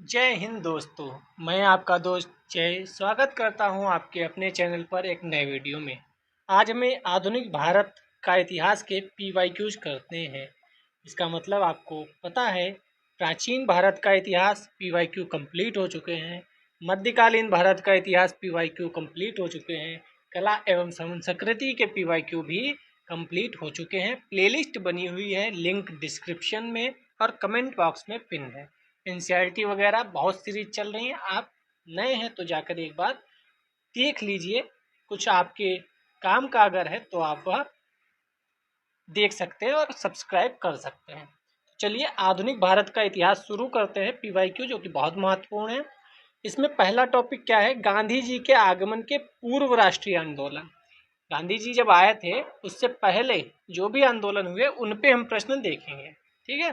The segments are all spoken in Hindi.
जय हिंद दोस्तों। मैं आपका दोस्त जय स्वागत करता हूं आपके अपने चैनल पर एक नए वीडियो में। आज हमें आधुनिक भारत का इतिहास के पीवाईक्यूज करते हैं। इसका मतलब आपको पता है, प्राचीन भारत का इतिहास पीवाईक्यू कंप्लीट हो चुके हैं, मध्यकालीन भारत का इतिहास पीवाईक्यू कंप्लीट हो चुके हैं, कला एवं संस्कृति के पीवाईक्यू भी कंप्लीट हो चुके हैं। प्लेलिस्ट बनी हुई है, लिंक डिस्क्रिप्शन में और कमेंट बॉक्स में पिन है। एनसीईआरटी वगैरह बहुत सीरीज चल रही हैं। आप नए हैं तो जाकर एक बार देख लीजिए, कुछ आपके काम का अगर है तो आप वह देख सकते हैं और सब्सक्राइब कर सकते हैं। तो चलिए आधुनिक भारत का इतिहास शुरू करते हैं, पीवाईक्यू जो कि बहुत महत्वपूर्ण है। इसमें पहला टॉपिक क्या है? गांधी जी के आगमन के पूर्व राष्ट्रीय आंदोलन। गांधी जी जब आए थे उससे पहले जो भी आंदोलन हुए उन पे हम प्रश्न देखेंगे। ठीक है,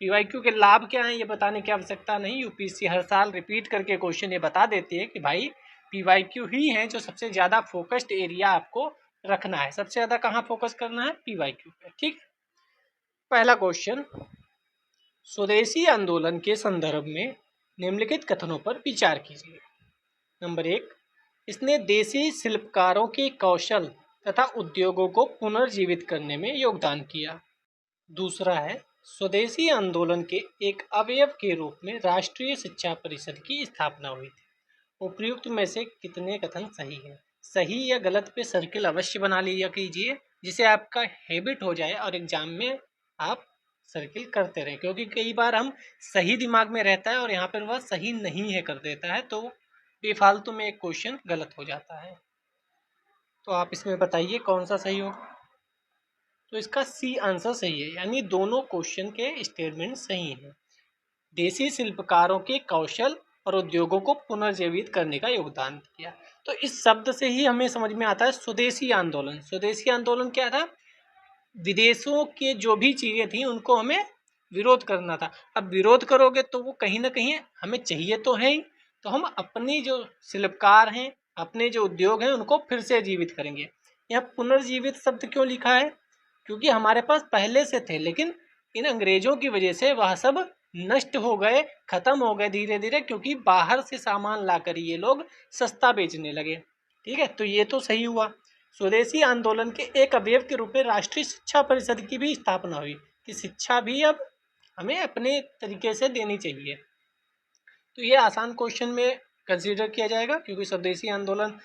पीवाईक्यू के लाभ क्या हैं ये बताने की आवश्यकता नहीं। यूपीएससी हर साल रिपीट करके क्वेश्चन ये बता देती है कि भाई पीवाईक्यू ही है जो सबसे ज़्यादा फोकस्ड एरिया आपको रखना है। सबसे ज़्यादा कहाँ फोकस करना है? पीवाईक्यू पे। ठीक, पहला क्वेश्चन, स्वदेशी आंदोलन के संदर्भ में निम्नलिखित कथनों पर विचार कीजिए। नंबर 1, इसने देसी शिल्पकारों के कौशल तथा उद्योगों को पुनर्जीवित करने में योगदान किया। दूसरा है, स्वदेशी आंदोलन के एक अवयव के रूप में राष्ट्रीय शिक्षा परिषद की स्थापना हुई थी। उपर्युक्त में से कितने कथन सही है? सही या गलत पे सर्किल अवश्य बना लिया कीजिए, जिसे आपका हैबिट हो जाए और एग्जाम में आप सर्किल करते रहें, क्योंकि कई बार हम सही दिमाग में रहता है और यहाँ पर वह सही नहीं है कर देता है, तो बेफालतू में एक क्वेश्चन गलत हो जाता है। तो आप इसमें बताइए कौन सा सही होगा। तो इसका सी आंसर सही है, यानी दोनों क्वेश्चन के स्टेटमेंट सही हैं। देसी शिल्पकारों के कौशल और उद्योगों को पुनर्जीवित करने का योगदान किया। तो इस शब्द से ही हमें समझ में आता है स्वदेशी आंदोलन। स्वदेशी आंदोलन क्या था? विदेशों के जो भी चीज़ें थी उनको हमें विरोध करना था। अब विरोध करोगे तो वो कहीं ना कहीं हमें चाहिए तो है ही, तो हम अपनी जो शिल्पकार हैं, अपने जो उद्योग हैं उनको फिर से जीवित करेंगे। यहाँ पुनर्जीवित शब्द क्यों लिखा है? क्योंकि हमारे पास पहले से थे, लेकिन इन अंग्रेजों की वजह से वह सब नष्ट हो गए, खत्म हो गए धीरे धीरे, क्योंकि बाहर से सामान लाकर ये लोग सस्ता बेचने लगे। ठीक है, तो ये तो सही हुआ। स्वदेशी आंदोलन के एक अवयव के रूप में राष्ट्रीय शिक्षा परिषद की भी स्थापना हुई कि शिक्षा भी अब हमें अपने तरीके से देनी चाहिए। तो ये आसान क्वेश्चन में कंसीडर किया जाएगा, क्योंकि स्वदेशी आंदोलन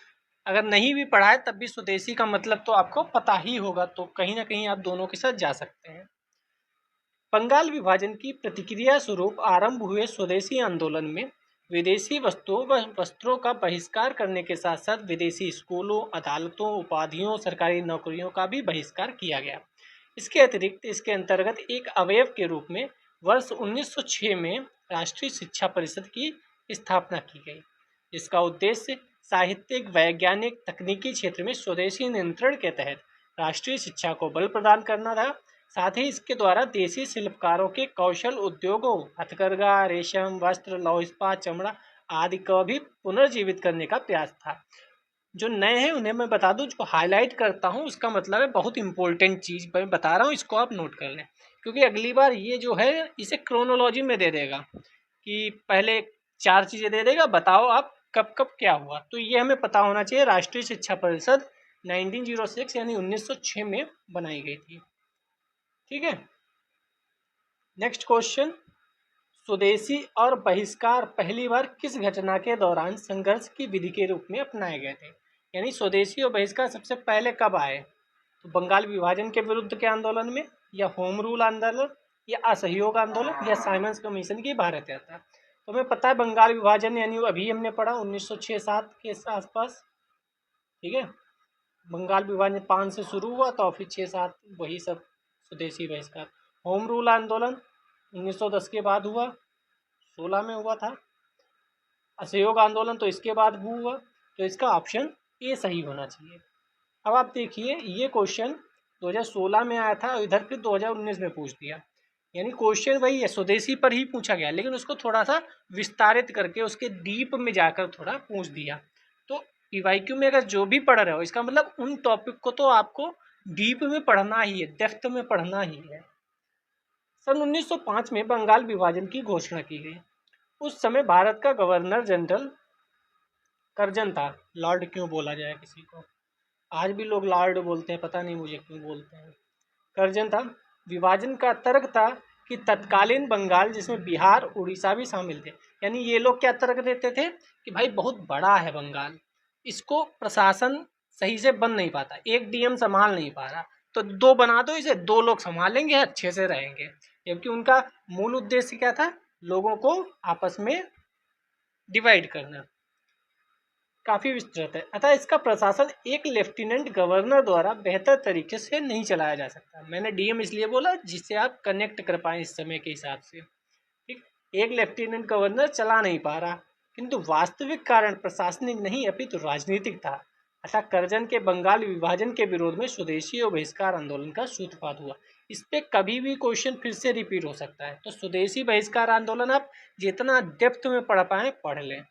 अगर नहीं भी पढ़ा है तब भी स्वदेशी का मतलब तो आपको पता ही होगा, तो कहीं ना कहीं आप दोनों के साथ जा सकते हैं। बंगाल विभाजन की प्रतिक्रिया स्वरूप आरंभ हुए स्वदेशी आंदोलन में विदेशी वस्तुओं व वस्त्रों का बहिष्कार करने के साथ साथ विदेशी स्कूलों, अदालतों, उपाधियों, सरकारी नौकरियों का भी बहिष्कार किया गया। इसके अतिरिक्त इसके अंतर्गत एक अवयव के रूप में वर्ष 1906 में राष्ट्रीय शिक्षा परिषद की स्थापना की गई, जिसका उद्देश्य साहित्यिक, वैज्ञानिक, तकनीकी क्षेत्र में स्वदेशी नियंत्रण के तहत राष्ट्रीय शिक्षा को बल प्रदान करना था। साथ ही इसके द्वारा देसी शिल्पकारों के कौशल उद्योगों, हथकरघा, रेशम, वस्त्र, लौह इस्पात, चमड़ा आदि को भी पुनर्जीवित करने का प्रयास था। जो नए हैं उन्हें मैं बता दूं, जो हाईलाइट करता हूं उसका मतलब है बहुत इंपॉर्टेंट चीज़ मैं बता रहा हूं, इसको आप नोट कर लें, क्योंकि अगली बार ये जो है इसे क्रोनोलॉजी में दे देगा कि पहले 4 चीज़ें दे देगा, बताओ आप कब कब क्या हुआ। तो ये हमें पता होना चाहिए। राष्ट्रीय शिक्षा परिषद 1906 यानी 1906 में बनाई गई थी। ठीक है, नेक्स्ट क्वेश्चन, स्वदेशी और बहिष्कार पहली बार किस घटना के दौरान संघर्ष की विधि के रूप में अपनाए गए थे? यानी स्वदेशी और बहिष्कार सबसे पहले कब आए? तो बंगाल विभाजन के विरुद्ध के आंदोलन में, या होम रूल आंदोलन, या असहयोग आंदोलन, या साइमंस कमीशन की भारत यात्रा। तो हमें पता है बंगाल विभाजन यानी अभी हमने पढ़ा 1906-07 के आसपास। ठीक है, बंगाल विभाजन 5 से शुरू हुआ तो फिर 6-7 वही सब स्वदेशी बहिष्कार। होम रूल आंदोलन 1910 के बाद हुआ, 16 में हुआ था। असहयोग आंदोलन तो इसके बाद हुआ, तो इसका ऑप्शन ए सही होना चाहिए। अब आप देखिए, ये क्वेश्चन 2016 में आया था और इधर फिर 2019 में पूछ दिया, यानी क्वेश्चन वही है, स्वदेशी पर ही पूछा गया, लेकिन उसको थोड़ा सा विस्तारित करके उसके डीप में जाकर थोड़ा पूछ दिया। तो पीवाईक्यू में अगर जो भी पढ़ रहे हो, इसका मतलब उन टॉपिक को तो आपको डीप में पढ़ना ही है, डेप्थ में पढ़ना ही है। सन 1905 में बंगाल विभाजन की घोषणा की गई। उस समय भारत का गवर्नर जनरल कर्जन था। लॉर्ड क्यों बोला जाए किसी को, आज भी लोग लॉर्ड बोलते हैं, पता नहीं मुझे क्यों बोलते हैं। कर्जन था। विभाजन का तर्क था कि तत्कालीन बंगाल जिसमें बिहार उड़ीसा भी शामिल थे, यानी ये लोग क्या तर्क देते थे कि भाई बहुत बड़ा है बंगाल, इसको प्रशासन सही से बन नहीं पाता, एक डीएम संभाल नहीं पा रहा, तो दो बना दो इसे, दो लोग संभालेंगे, अच्छे से रहेंगे। जबकि उनका मूल उद्देश्य क्या था, लोगों को आपस में डिवाइड करना। काफ़ी विस्तृत है, अतः इसका प्रशासन एक लेफ्टिनेंट गवर्नर द्वारा बेहतर तरीके से नहीं चलाया जा सकता। मैंने डीएम इसलिए बोला जिससे आप कनेक्ट कर पाएँ इस समय के हिसाब से। ठीक, एक लेफ्टिनेंट गवर्नर चला नहीं पा रहा, किंतु वास्तविक कारण प्रशासनिक नहीं अपितु राजनीतिक था। अतः कर्जन के बंगाल विभाजन के विरोध में स्वदेशी और बहिष्कार आंदोलन का सूत्रपात हुआ। इस पे कभी भी क्वेश्चन फिर से रिपीट हो सकता है, तो स्वदेशी बहिष्कार आंदोलन आप जितना डेप्थ में पढ़ पाएँ पढ़ लें।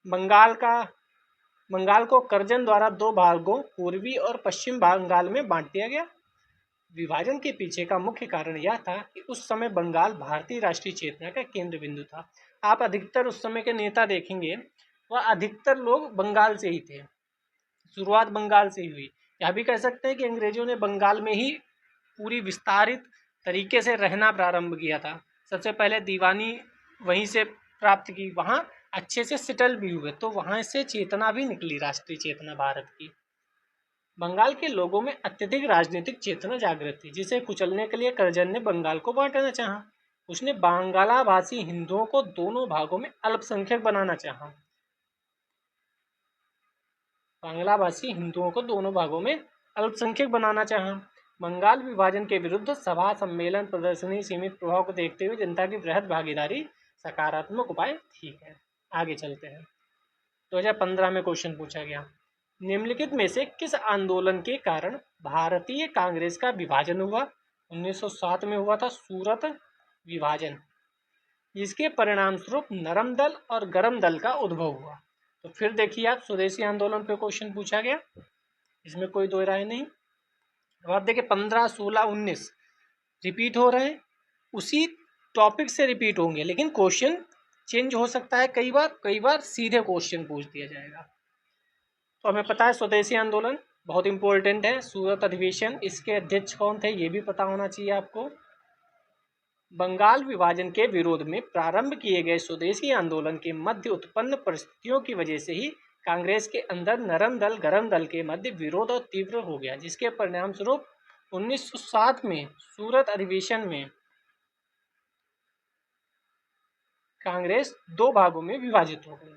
बंगाल को कर्जन द्वारा दो भागों पूर्वी और पश्चिम बंगाल में बांट दिया गया। विभाजन के पीछे का मुख्य कारण यह था कि उस समय बंगाल भारतीय राष्ट्रीय चेतना का केंद्र बिंदु था। आप अधिकतर उस समय के नेता देखेंगे, वह अधिकतर लोग बंगाल से ही थे, शुरुआत बंगाल से ही हुई। यह भी कह सकते हैं कि अंग्रेजों ने बंगाल में ही पूरी विस्तारित तरीके से रहना प्रारंभ किया था। सबसे पहले दीवानी वहीं से प्राप्त की, वहाँ अच्छे से सेटल भी हुए, तो वहाँ से चेतना भी निकली, राष्ट्रीय चेतना भारत की। बंगाल के लोगों में अत्यधिक राजनीतिक चेतना जागृत थी, जिसे कुचलने के लिए कर्जन ने बंगाल को बांटना चाहा। उसने बांग्ला भाषी हिंदुओं को दोनों भागों में अल्पसंख्यक बनाना चाहा। बांग्ला भाषी हिंदुओं को दोनों भागों में अल्पसंख्यक बनाना चाहा। बंगाल विभाजन के विरुद्ध सभा, सम्मेलन, प्रदर्शनी, सीमित प्रभाव को देखते हुए जनता की बृहद भागीदारी सकारात्मक उपाय ठीक है। आगे चलते हैं। 2015 में क्वेश्चन पूछा गया, निम्नलिखित में से किस आंदोलन के कारण भारतीय कांग्रेस का विभाजन हुआ? 1907 में हुआ था सूरत विभाजन, जिसके परिणाम स्वरूप नरम दल और गरम दल का उद्भव हुआ। तो फिर देखिए आप, स्वदेशी आंदोलन पे क्वेश्चन पूछा गया, इसमें कोई दो राय नहीं। अब आप देखिए 15, 16, 19 रिपीट हो रहे हैं, उसी टॉपिक से रिपीट होंगे, लेकिन क्वेश्चन चेंज हो सकता है कई बार सीधे क्वेश्चन पूछ दिया जाएगा। तो हमें पता है स्वदेशी आंदोलन बहुत इंपॉर्टेंट है। सूरत अधिवेशन, इसके अध्यक्ष कौन थे ये भी पता होना चाहिए आपको। बंगाल विभाजन के विरोध में प्रारंभ किए गए स्वदेशी आंदोलन के मध्य उत्पन्न परिस्थितियों की वजह से ही कांग्रेस के अंदर नरम दल गरम दल के मध्य विरोध और तीव्र हो गया, जिसके परिणाम स्वरूप 1907 में सूरत अधिवेशन में कांग्रेस दो भागों में विभाजित हो गई।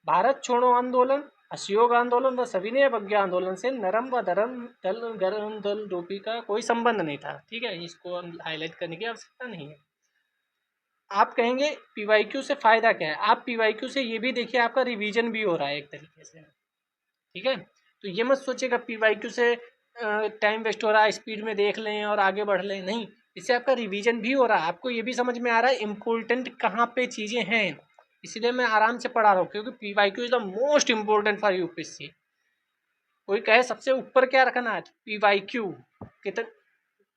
भारत छोड़ो आंदोलन, असहयोग आंदोलन व सविनय अवज्ञा आंदोलन से नरम व गरम दल रूपी का कोई संबंध नहीं था। ठीक है, इसको हाईलाइट करने की आवश्यकता नहीं है। आप कहेंगे पीवाईक्यू से फायदा क्या है? आप पीवाईक्यू से ये भी देखिए, आपका रिवीजन भी हो रहा है एक तरीके से। ठीक है, तो ये मत सोचिएगा पीवाईक्यू से टाइम वेस्ट हो रहा है, स्पीड में देख लें और आगे बढ़ लें, नहीं, इससे आपका रिवीजन भी हो रहा है, आपको ये भी समझ में आ रहा है इम्पोर्टेंट कहाँ पे चीज़ें हैं। इसलिए मैं आराम से पढ़ा रहा हूँ, क्योंकि PYQ is the most important for UPSC. कोई कहे सबसे ऊपर क्या रखना है, पीवाईक्यू कितने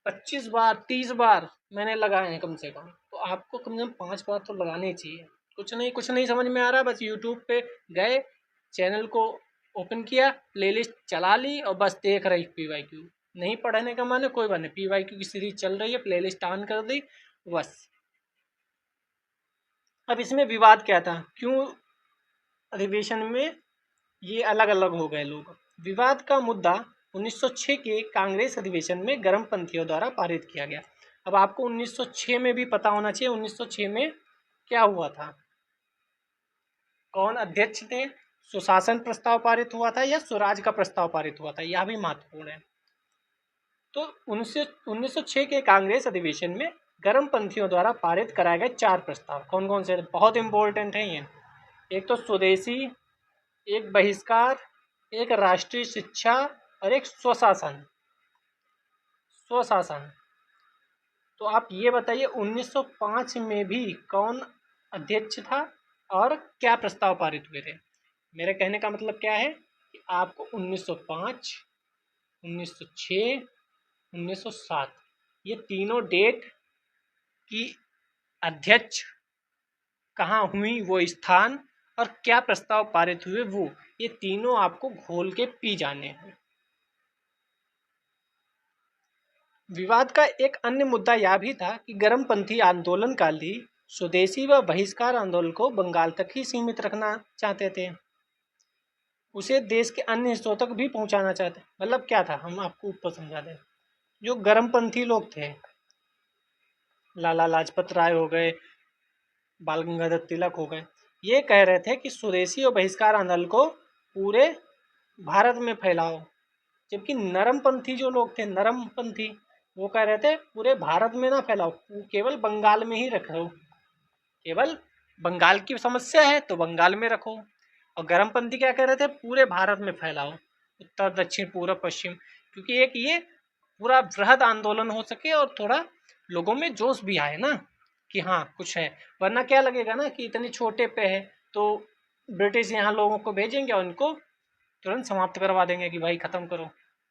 25 बार 30 बार मैंने लगाए हैं कम से कम, तो आपको कम से कम 5 बार तो लगाने चाहिए। कुछ नहीं समझ में आ रहा, बस यूट्यूब पे गए, चैनल को ओपन किया, प्लेलिस्ट चला ली और बस देख रही पीवाईक्यू। नहीं पढ़ने का माने कोई बात नहीं, पीवाईक्यू की सीरीज चल रही है, प्लेलिस्ट ऑन कर दी बस। अब इसमें विवाद क्या था, क्यों अधिवेशन में ये अलग अलग हो गए लोग? विवाद का मुद्दा 1906 के कांग्रेस अधिवेशन में गर्मपंथियों द्वारा पारित किया गया। अब आपको 1906 में भी पता होना चाहिए 1906 में क्या हुआ था, कौन अध्यक्ष थे, सुशासन प्रस्ताव पारित हुआ था या स्वराज का प्रस्ताव पारित हुआ था, यह भी महत्वपूर्ण है। तो 1906 के कांग्रेस अधिवेशन में गर्मपंथियों द्वारा पारित कराए गए 4 प्रस्ताव कौन कौन से, बहुत इंपॉर्टेंट है ये। एक तो स्वदेशी, एक बहिष्कार, एक राष्ट्रीय शिक्षा और एक स्वशासन। तो आप ये बताइए 1905 में भी कौन अध्यक्ष था और क्या प्रस्ताव पारित हुए थे? मेरे कहने का मतलब क्या है कि आपको 1905, 1906, 1907 ये तीनों डेट की अध्यक्ष कहाँ हुई वो स्थान, और क्या प्रस्ताव पारित हुए वो, ये तीनों आपको घोल के पी जाने हैं। विवाद का एक अन्य मुद्दा यह भी था कि गर्मपंथी आंदोलनकाली स्वदेशी व बहिष्कार आंदोलन को बंगाल तक ही सीमित रखना चाहते थे, उसे देश के अन्य हिस्सों तक भी पहुंचाना चाहते। मतलब क्या था, हम आपको ऊपर समझा दें। जो गर्मपंथी लोग थे, लाला लाजपत राय हो गए, बाल गंगाधर तिलक हो गए, ये कह रहे थे कि स्वदेशी और बहिष्कार आंदोलन को पूरे भारत में फैलाओ। जबकि नरमपंथी जो लोग थे, नरमपंथी, वो कह रहे थे पूरे भारत में ना फैलाओ, केवल बंगाल में ही रखो, केवल बंगाल की समस्या है तो बंगाल में रखो। और गर्मपंथी क्या कह रहे थे, पूरे भारत में फैलाओ, उत्तर दक्षिण पूर्व पश्चिम, क्योंकि एक ये पूरा वृहद आंदोलन हो सके और थोड़ा लोगों में जोश भी आए ना कि हाँ कुछ है। वरना क्या लगेगा ना कि इतने छोटे पे है तो ब्रिटिश यहाँ लोगों को भेजेंगे और उनको तुरंत समाप्त करवा देंगे कि भाई खत्म करो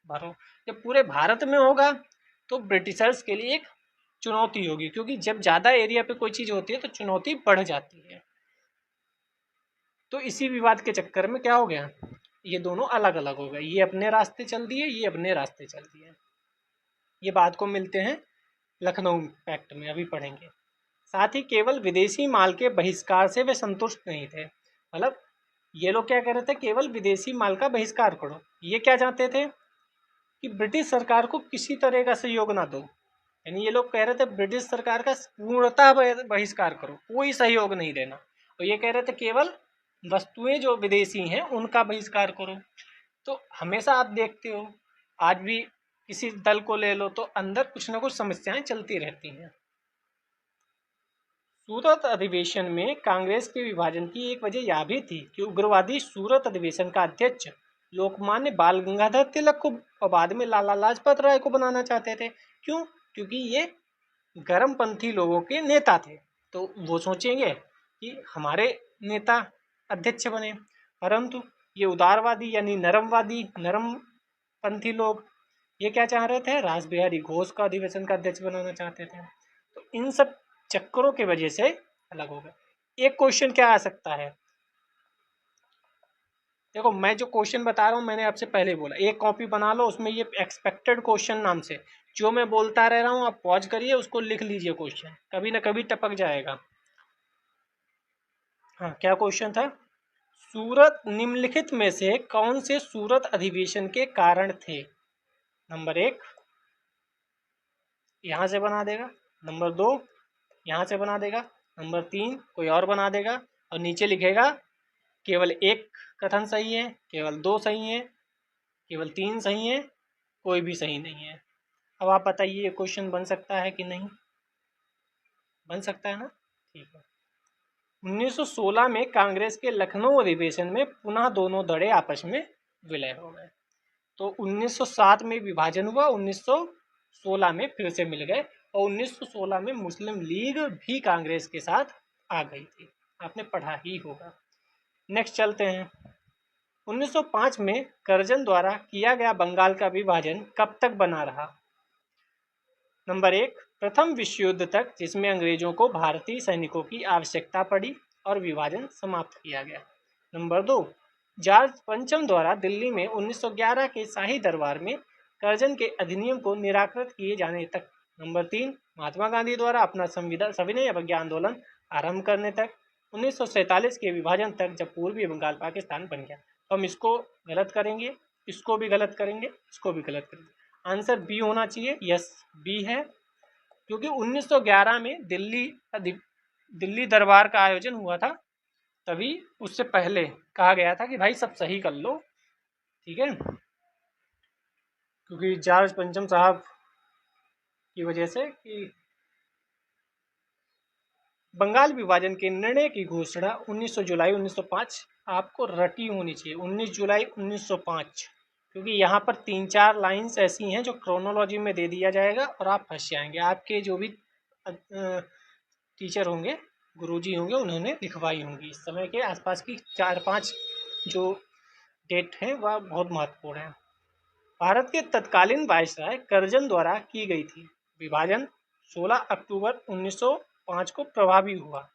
भरो। जब पूरे भारत में होगा तो ब्रिटिशर्स के लिए एक चुनौती होगी, क्योंकि जब ज़्यादा एरिया पे कोई चीज़ होती है तो चुनौती बढ़ जाती है। तो इसी विवाद के चक्कर में क्या हो गया, ये दोनों अलग अलग हो गए, ये अपने रास्ते चल दिए, ये अपने रास्ते चल दिए। ये बात को मिलते हैं लखनऊ पैक्ट में, अभी पढ़ेंगे। साथ ही केवल विदेशी माल के बहिष्कार से वे संतुष्ट नहीं थे। मतलब ये लोग क्या कह रहे थे, केवल विदेशी माल का बहिष्कार करो। ये क्या चाहते थे कि ब्रिटिश सरकार को किसी तरह का सहयोग ना दो। यानी ये लोग कह रहे थे ब्रिटिश सरकार का पूर्णतः बहिष्कार करो, कोई सहयोग नहीं देना। और ये कह रहे थे केवल वस्तुएं जो विदेशी हैं उनका बहिष्कार करो। तो हमेशा आप देखते हो, आज भी किसी दल को ले लो तो अंदर कुछ ना कुछ समस्याएं चलती रहती हैं। सूरत अधिवेशन में कांग्रेस के विभाजन की एक वजह यह भी थी कि उग्रवादी सूरत अधिवेशन का अध्यक्ष लोकमान्य बाल गंगाधर तिलक को और बाद में लाला लाजपत राय को बनाना चाहते थे। क्यों? क्योंकि ये गर्मपंथी लोगों के नेता थे, तो वो सोचेंगे कि हमारे नेता अध्यक्ष बने। परंतु ये उदारवादी यानी नरमवादी, नरमपंथी लोग ये क्या चाह रहे थे, रास बिहारी घोष का अधिवेशन का अध्यक्ष बनाना चाहते थे। तो इन सब चक्करों की वजह से अलग हो गए। एक क्वेश्चन क्या आ सकता है, देखो मैं जो क्वेश्चन बता रहा हूँ मैंने आपसे पहले बोला, एक कॉपी बना लो, उसमें ये एक्सपेक्टेड क्वेश्चन नाम से जो मैं बोलता रह रहा हूँ आप पॉज करिए, उसको लिख लीजिए, क्वेश्चन कभी ना कभी टपक जाएगा। हाँ, क्या क्वेश्चन था, सूरत निम्नलिखित में से कौन से सूरत अधिवेशन के कारण थे। नंबर 1 यहाँ से बना देगा, नंबर 2 यहाँ से बना देगा, नंबर 3 कोई और बना देगा, और नीचे लिखेगा केवल एक कथन सही है, केवल 2 सही है, केवल 3 सही है, कोई भी सही नहीं है। अब आप बताइए ये क्वेश्चन बन सकता है कि नहीं, बन सकता है ना, ठीक है। 1916 में कांग्रेस के लखनऊ अधिवेशन में पुनः दोनों धड़े आपस में विलय हो गए। तो 1907 में विभाजन हुआ, 1916 में फिर से मिल गए, और 1916 में मुस्लिम लीग भी कांग्रेस के साथ आ गई थी, आपने पढ़ा ही होगा। नेक्स्ट चलते हैं। 1905 में कर्जन द्वारा किया गया बंगाल का विभाजन कब तक बना रहा। नंबर 1 प्रथम विश्व युद्ध तक, जिसमें अंग्रेजों को भारतीय सैनिकों की आवश्यकता पड़ी और विभाजन समाप्त किया गया। नंबर 2 जॉर्ज पंचम द्वारा दिल्ली में 1911 के शाही दरबार में कर्जन के अधिनियम को निराकृत किए जाने तक। नंबर 3 महात्मा गांधी द्वारा अपना संविधान सविनय अवज्ञा आंदोलन आरंभ करने तक। 1947 के विभाजन तक, जब पूर्वी बंगाल पाकिस्तान बन गया। तो हम इसको गलत करेंगे, इसको भी गलत करेंगे, इसको भी गलत करेंगे। आंसर बी होना चाहिए, यस बी है, क्योंकि 1911 में दिल्ली दरबार का आयोजन हुआ था, तभी उससे पहले कहा गया था कि भाई सब सही कर लो, ठीक है, क्योंकि जॉर्ज पंचम साहब की वजह से कि बंगाल विभाजन के निर्णय की घोषणा 19 जुलाई 1905 आपको रटी होनी चाहिए, 19 जुलाई 1905, क्योंकि यहाँ पर 3-4 लाइन्स ऐसी हैं जो क्रोनोलॉजी में दे दिया जाएगा और आप फंस जाएंगे। आपके जो भी टीचर होंगे, गुरुजी होंगे, उन्होंने लिखवाई होंगी। इस समय के आसपास की 4-5 जो डेट हैं वह बहुत महत्वपूर्ण है। भारत के तत्कालीन वायसराय कर्जन द्वारा की गई थी। विभाजन 16 अक्टूबर 1905 को प्रभावी हुआ।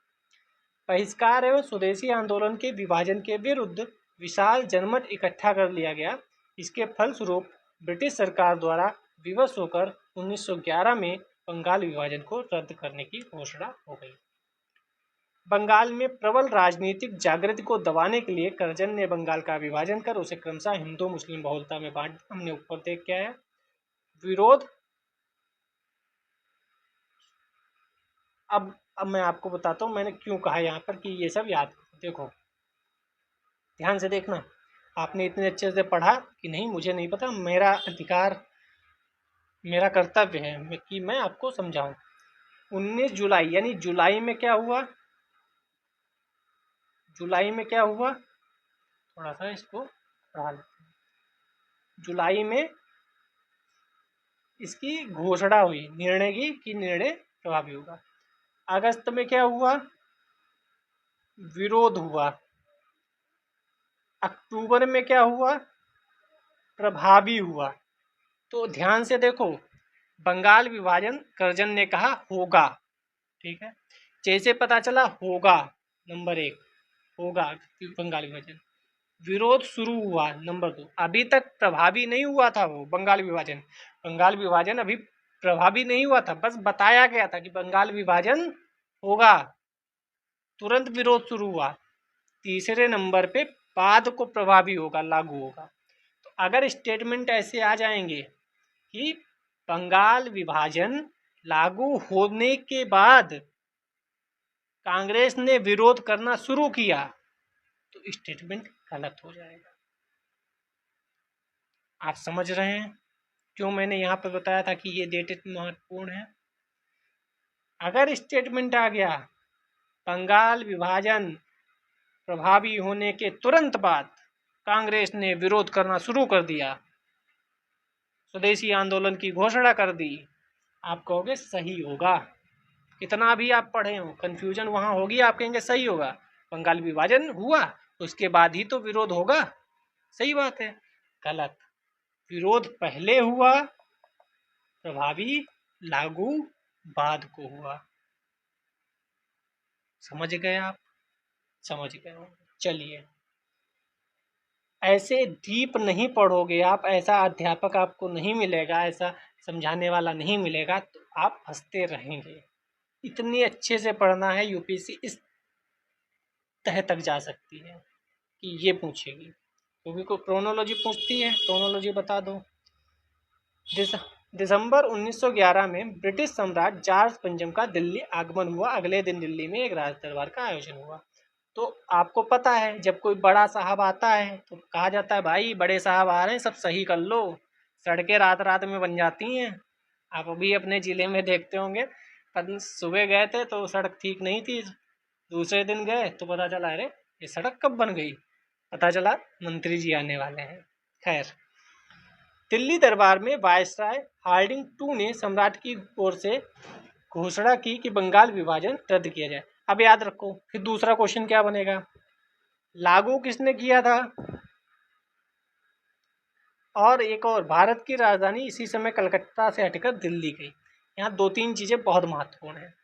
बहिष्कार एवं स्वदेशी आंदोलन के विभाजन के विरुद्ध विशाल जनमत इकट्ठा कर लिया गया। इसके फलस्वरूप ब्रिटिश सरकार द्वारा विवश होकर 1911 में बंगाल विभाजन को रद्द करने की घोषणा हो गई। बंगाल में प्रबल राजनीतिक जागृति को दबाने के लिए करजन ने बंगाल का विभाजन कर उसे क्रमशः हिंदू मुस्लिम बहुलता में बांट दिया। हमने ऊपर देख क्या है विरोध। अब मैं आपको बताता हूँ मैंने क्यों कहा यहाँ पर कि ये सब याद देखो, ध्यान से देखना। आपने इतने अच्छे से पढ़ा कि नहीं मुझे नहीं पता, मेरा अधिकार मेरा कर्तव्य है कि मैं आपको समझाऊं। 19 जुलाई यानी जुलाई में क्या हुआ, जुलाई में क्या हुआ, थोड़ा सा इसको पढ़ा लेते हैं। जुलाई में इसकी घोषणा हुई निर्णय की कि निर्णय प्रभावी होगा। अगस्त में क्या हुआ, विरोध हुआ। अक्टूबर में क्या हुआ, प्रभावी हुआ। तो ध्यान से देखो, बंगाल विभाजन करजन ने कहा होगा, ठीक है, जैसे पता चला होगा, नंबर 1 होगा बंगाल विभाजन। विरोध शुरू हुआ, नंबर 2 अभी तक प्रभावी नहीं हुआ था वो बंगाल विभाजन अभी प्रभावी नहीं हुआ था, बस बताया गया था कि बंगाल विभाजन होगा, तुरंत विरोध शुरू हुआ। तीसरे नंबर पे बाद को प्रभावी होगा, लागू होगा। तो अगर स्टेटमेंट ऐसे आ जाएंगे कि बंगाल विभाजन लागू होने के बाद कांग्रेस ने विरोध करना शुरू किया तो स्टेटमेंट गलत हो जाएगा। आप समझ रहे हैं क्यों मैंने यहाँ पर बताया था कि ये डेट महत्वपूर्ण है। अगर स्टेटमेंट आ गया बंगाल विभाजन प्रभावी होने के तुरंत बाद कांग्रेस ने विरोध करना शुरू कर दिया, स्वदेशी आंदोलन की घोषणा कर दी, आप कहोगे सही होगा। कितना भी आप पढ़े हो कंफ्यूजन वहां होगी, आप कहेंगे सही होगा, बंगाल विभाजन हुआ उसके बाद ही तो विरोध होगा, सही बात है। गलत, विरोध पहले हुआ, प्रभावी लागू बाद को हुआ। समझ गए आप, समझ गए। चलिए, ऐसे डीप नहीं पढ़ोगे आप, ऐसा अध्यापक आपको नहीं मिलेगा, ऐसा समझाने वाला नहीं मिलेगा तो आप फंसते रहेंगे। इतने अच्छे से पढ़ना है, यूपीएससी इस तह तक जा सकती है कि ये पूछेगी, क्योंकि कोई क्रोनोलॉजी पूछती है, क्रोनोलॉजी बता दो। दिसंबर 1911 में ब्रिटिश सम्राट जॉर्ज पंचम का दिल्ली आगमन हुआ। अगले दिन दिल्ली में एक राज दरबार का आयोजन हुआ। तो आपको पता है जब कोई बड़ा साहब आता है तो कहा जाता है भाई बड़े साहब आ रहे हैं, सब सही कर लो, सड़कें रात रात में बन जाती हैं। आप अभी अपने ज़िले में देखते होंगे, पर सुबह गए थे तो सड़क ठीक नहीं थी, दूसरे दिन गए तो पता चला अरे ये सड़क कब बन गई, पता चला मंत्री जी आने वाले हैं। खैर, दिल्ली दरबार में वायसराय हार्डिंग टू ने सम्राट की ओर से घोषणा की कि बंगाल विभाजन रद्द किया जाए। अब याद रखो, फिर दूसरा क्वेश्चन क्या बनेगा, लागू किसने किया था, और एक और, भारत की राजधानी इसी समय कलकत्ता से हटकर दिल्ली गई। यहाँ 2-3 चीजें बहुत महत्वपूर्ण है।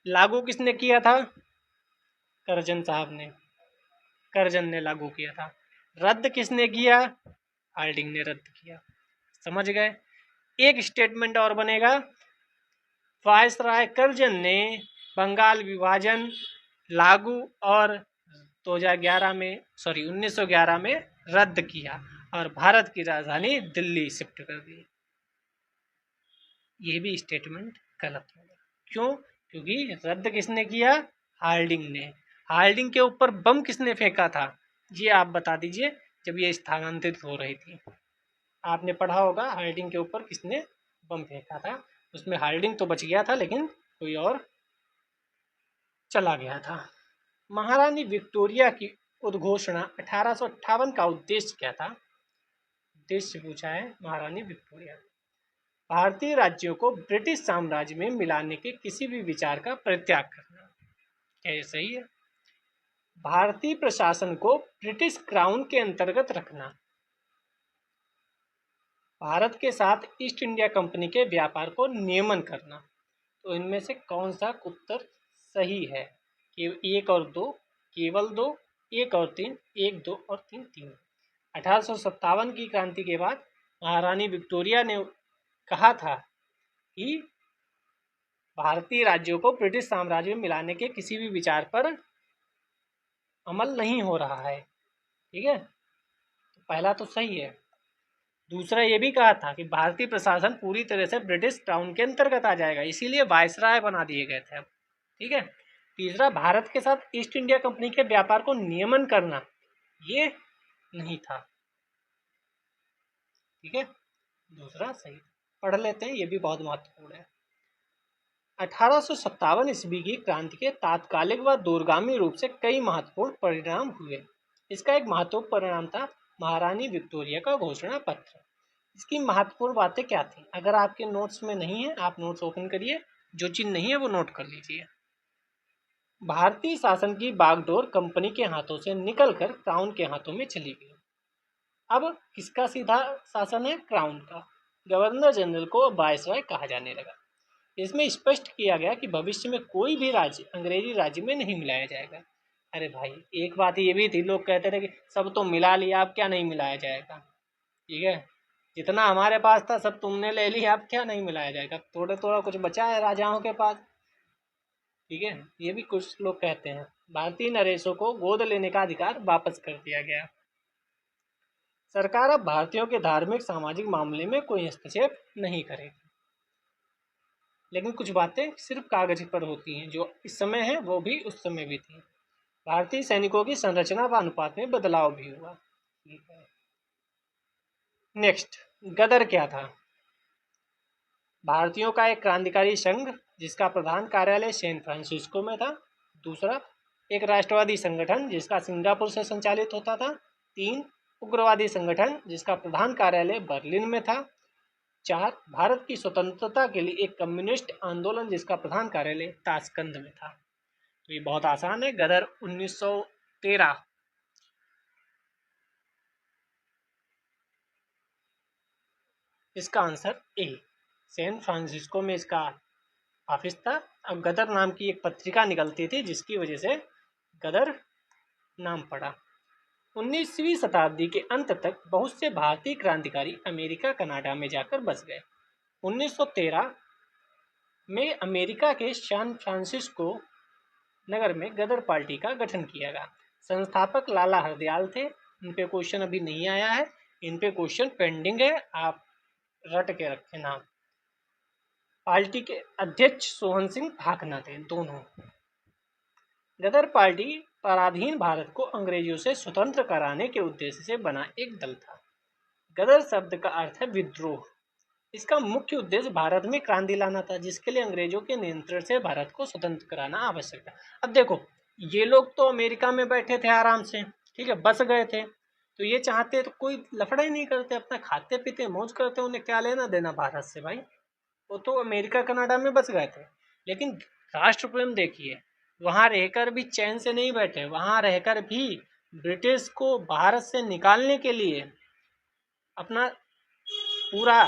लागू किसने किया था, करजन साहब ने, करजन ने लागू किया था। रद्द किसने किया, हार्डिंग ने रद्द किया। समझ गए। एक स्टेटमेंट और बनेगा, वायसराय करजन ने बंगाल विभाजन लागू और 1911 में रद्द किया और भारत की राजधानी दिल्ली शिफ्ट कर दी। ये भी स्टेटमेंट गलत होगा। क्यों, क्योंकि रद्द किसने किया, हार्डिंग ने। हार्डिंग के ऊपर बम किसने फेंका था, ये आप बता दीजिए। जब ये स्थानांतरित हो रही थी, आपने पढ़ा होगा हार्डिंग के ऊपर किसने बम फेंका था। उसमें हार्डिंग तो बच गया था लेकिन कोई और चला गया था। महारानी विक्टोरिया की उद्घोषणा 1858 का उद्देश्य क्या था, उद्देश्य पूछा है महारानी विक्टोरिया। भारतीय राज्यों को ब्रिटिश साम्राज्य में मिलाने के किसी भी विचार का परित्याग करना। क्या ये सही है। भारतीय प्रशासन को ब्रिटिश क्राउन के अंतर्गत रखना। भारत के साथ ईस्ट इंडिया कंपनी के व्यापार को नियमन करना। तो इनमें से कौन सा उत्तर सही है, एक और दो, केवल दो, एक और तीन, एक दो और तीन, तीन। 1857 की क्रांति के बाद महारानी विक्टोरिया ने कहा था कि भारतीय राज्यों को ब्रिटिश साम्राज्य में मिलाने के किसी भी विचार पर अमल नहीं हो रहा है। ठीक है, तो पहला तो सही है। दूसरा ये भी कहा था कि भारतीय प्रशासन पूरी तरह से ब्रिटिश क्राउन के अंतर्गत आ जाएगा, इसीलिए वायसराय बना दिए गए थे अब। ठीक है। तीसरा, भारत के साथ ईस्ट इंडिया कंपनी के व्यापार को नियमन करना ये नहीं था। ठीक है, दूसरा सही। पढ़ लेते हैं, ये भी बहुत महत्वपूर्ण है। 1857 ईस्वी की क्रांति के तात्कालिक व दूरगामी रूप से कई महत्वपूर्ण परिणाम हुए। इसका एक महत्वपूर्ण परिणाम था महारानी विक्टोरिया का घोषणा पत्र। इसकी महत्वपूर्ण बातें क्या थी? अगर आपके नोट्स में नहीं है, आप नोट्स ओपन करिए, जो चीज नहीं है वो नोट कर लीजिए। भारतीय शासन की बागडोर कंपनी के हाथों से निकलकर क्राउन के हाथों में चली गई। अब किसका सीधा शासन है? क्राउन का। गवर्नर जनरल को वायसराय कहा जाने लगा। इसमें स्पष्ट किया गया कि भविष्य में कोई भी राज्य अंग्रेजी राज्य में नहीं मिलाया जाएगा। अरे भाई, एक बात ये भी थी, लोग कहते थे कि सब तो मिला लिया, अब क्या नहीं मिलाया जाएगा। ठीक है, जितना हमारे पास था सब तुमने ले लिया, अब क्या नहीं मिलाया जाएगा, थोड़ा थोड़ा कुछ बचा है राजाओं के पास। ठीक है, ये भी कुछ लोग कहते हैं। भारतीय नरेशों को गोद लेने का अधिकार वापस कर दिया गया। सरकार अब भारतीयों के धार्मिक सामाजिक मामले में कोई हस्तक्षेप नहीं करेगी। लेकिन कुछ बातें सिर्फ कागज पर होती हैं, जो इस समय है वो भी उस समय भी थी। भारतीय सैनिकों की संरचना व अनुपात में बदलाव भी हुआ। ठीक है, नेक्स्ट, गदर क्या था? भारतीयों का एक क्रांतिकारी संघ जिसका प्रधान कार्यालय सैन फ्रांसिस्को में था। दूसरा, एक राष्ट्रवादी संगठन जिसका सिंगापुर से संचालित होता था। 3, उग्रवादी संगठन जिसका प्रधान कार्यालय बर्लिन में था। 4, भारत की स्वतंत्रता के लिए एक कम्युनिस्ट आंदोलन जिसका प्रधान कार्यालय ताशकंद में था। तो ये बहुत आसान है, गदर 1913। इसका आंसर ए, सैन फ्रांसिस्को में इसका ऑफिस था। अब गदर नाम की एक पत्रिका निकलती थी जिसकी वजह से गदर नाम पड़ा। 19वीं शताब्दी के अंत तक बहुत से भारतीय क्रांतिकारी अमेरिका कनाडा में जाकर बस गए। 1913 में अमेरिका के सैन फ्रांसिस्को नगर में गदर पार्टी का गठन किया गया। संस्थापक लाला हरदयाल थे। इन पे क्वेश्चन अभी नहीं आया है, इन पे क्वेश्चन पेंडिंग है, आप रट के रखें नाम। पार्टी के अध्यक्ष सोहन सिंह भाकना थे दोनों। गदर पार्टी पराधीन भारत को अंग्रेजों से स्वतंत्र कराने के उद्देश्य से बना एक दल था। गदर शब्द का अर्थ है विद्रोह। इसका मुख्य उद्देश्य भारत में क्रांति लाना था, जिसके लिए अंग्रेजों के नियंत्रण से भारत को स्वतंत्र कराना आवश्यक था। अब देखो, ये लोग तो अमेरिका में बैठे थे आराम से, ठीक है, बस गए थे, तो ये चाहते तो कोई लफड़ा ही नहीं करते, अपना खाते पीते मौज करते, उन्हें क्या लेना देना भारत से भाई। वो तो अमेरिका कनाडा में बस गए थे। लेकिन राष्ट्र प्रेम देखिए, वहाँ रहकर भी चैन से नहीं बैठे, वहाँ रहकर भी ब्रिटिश को भारत से निकालने के लिए अपना पूरा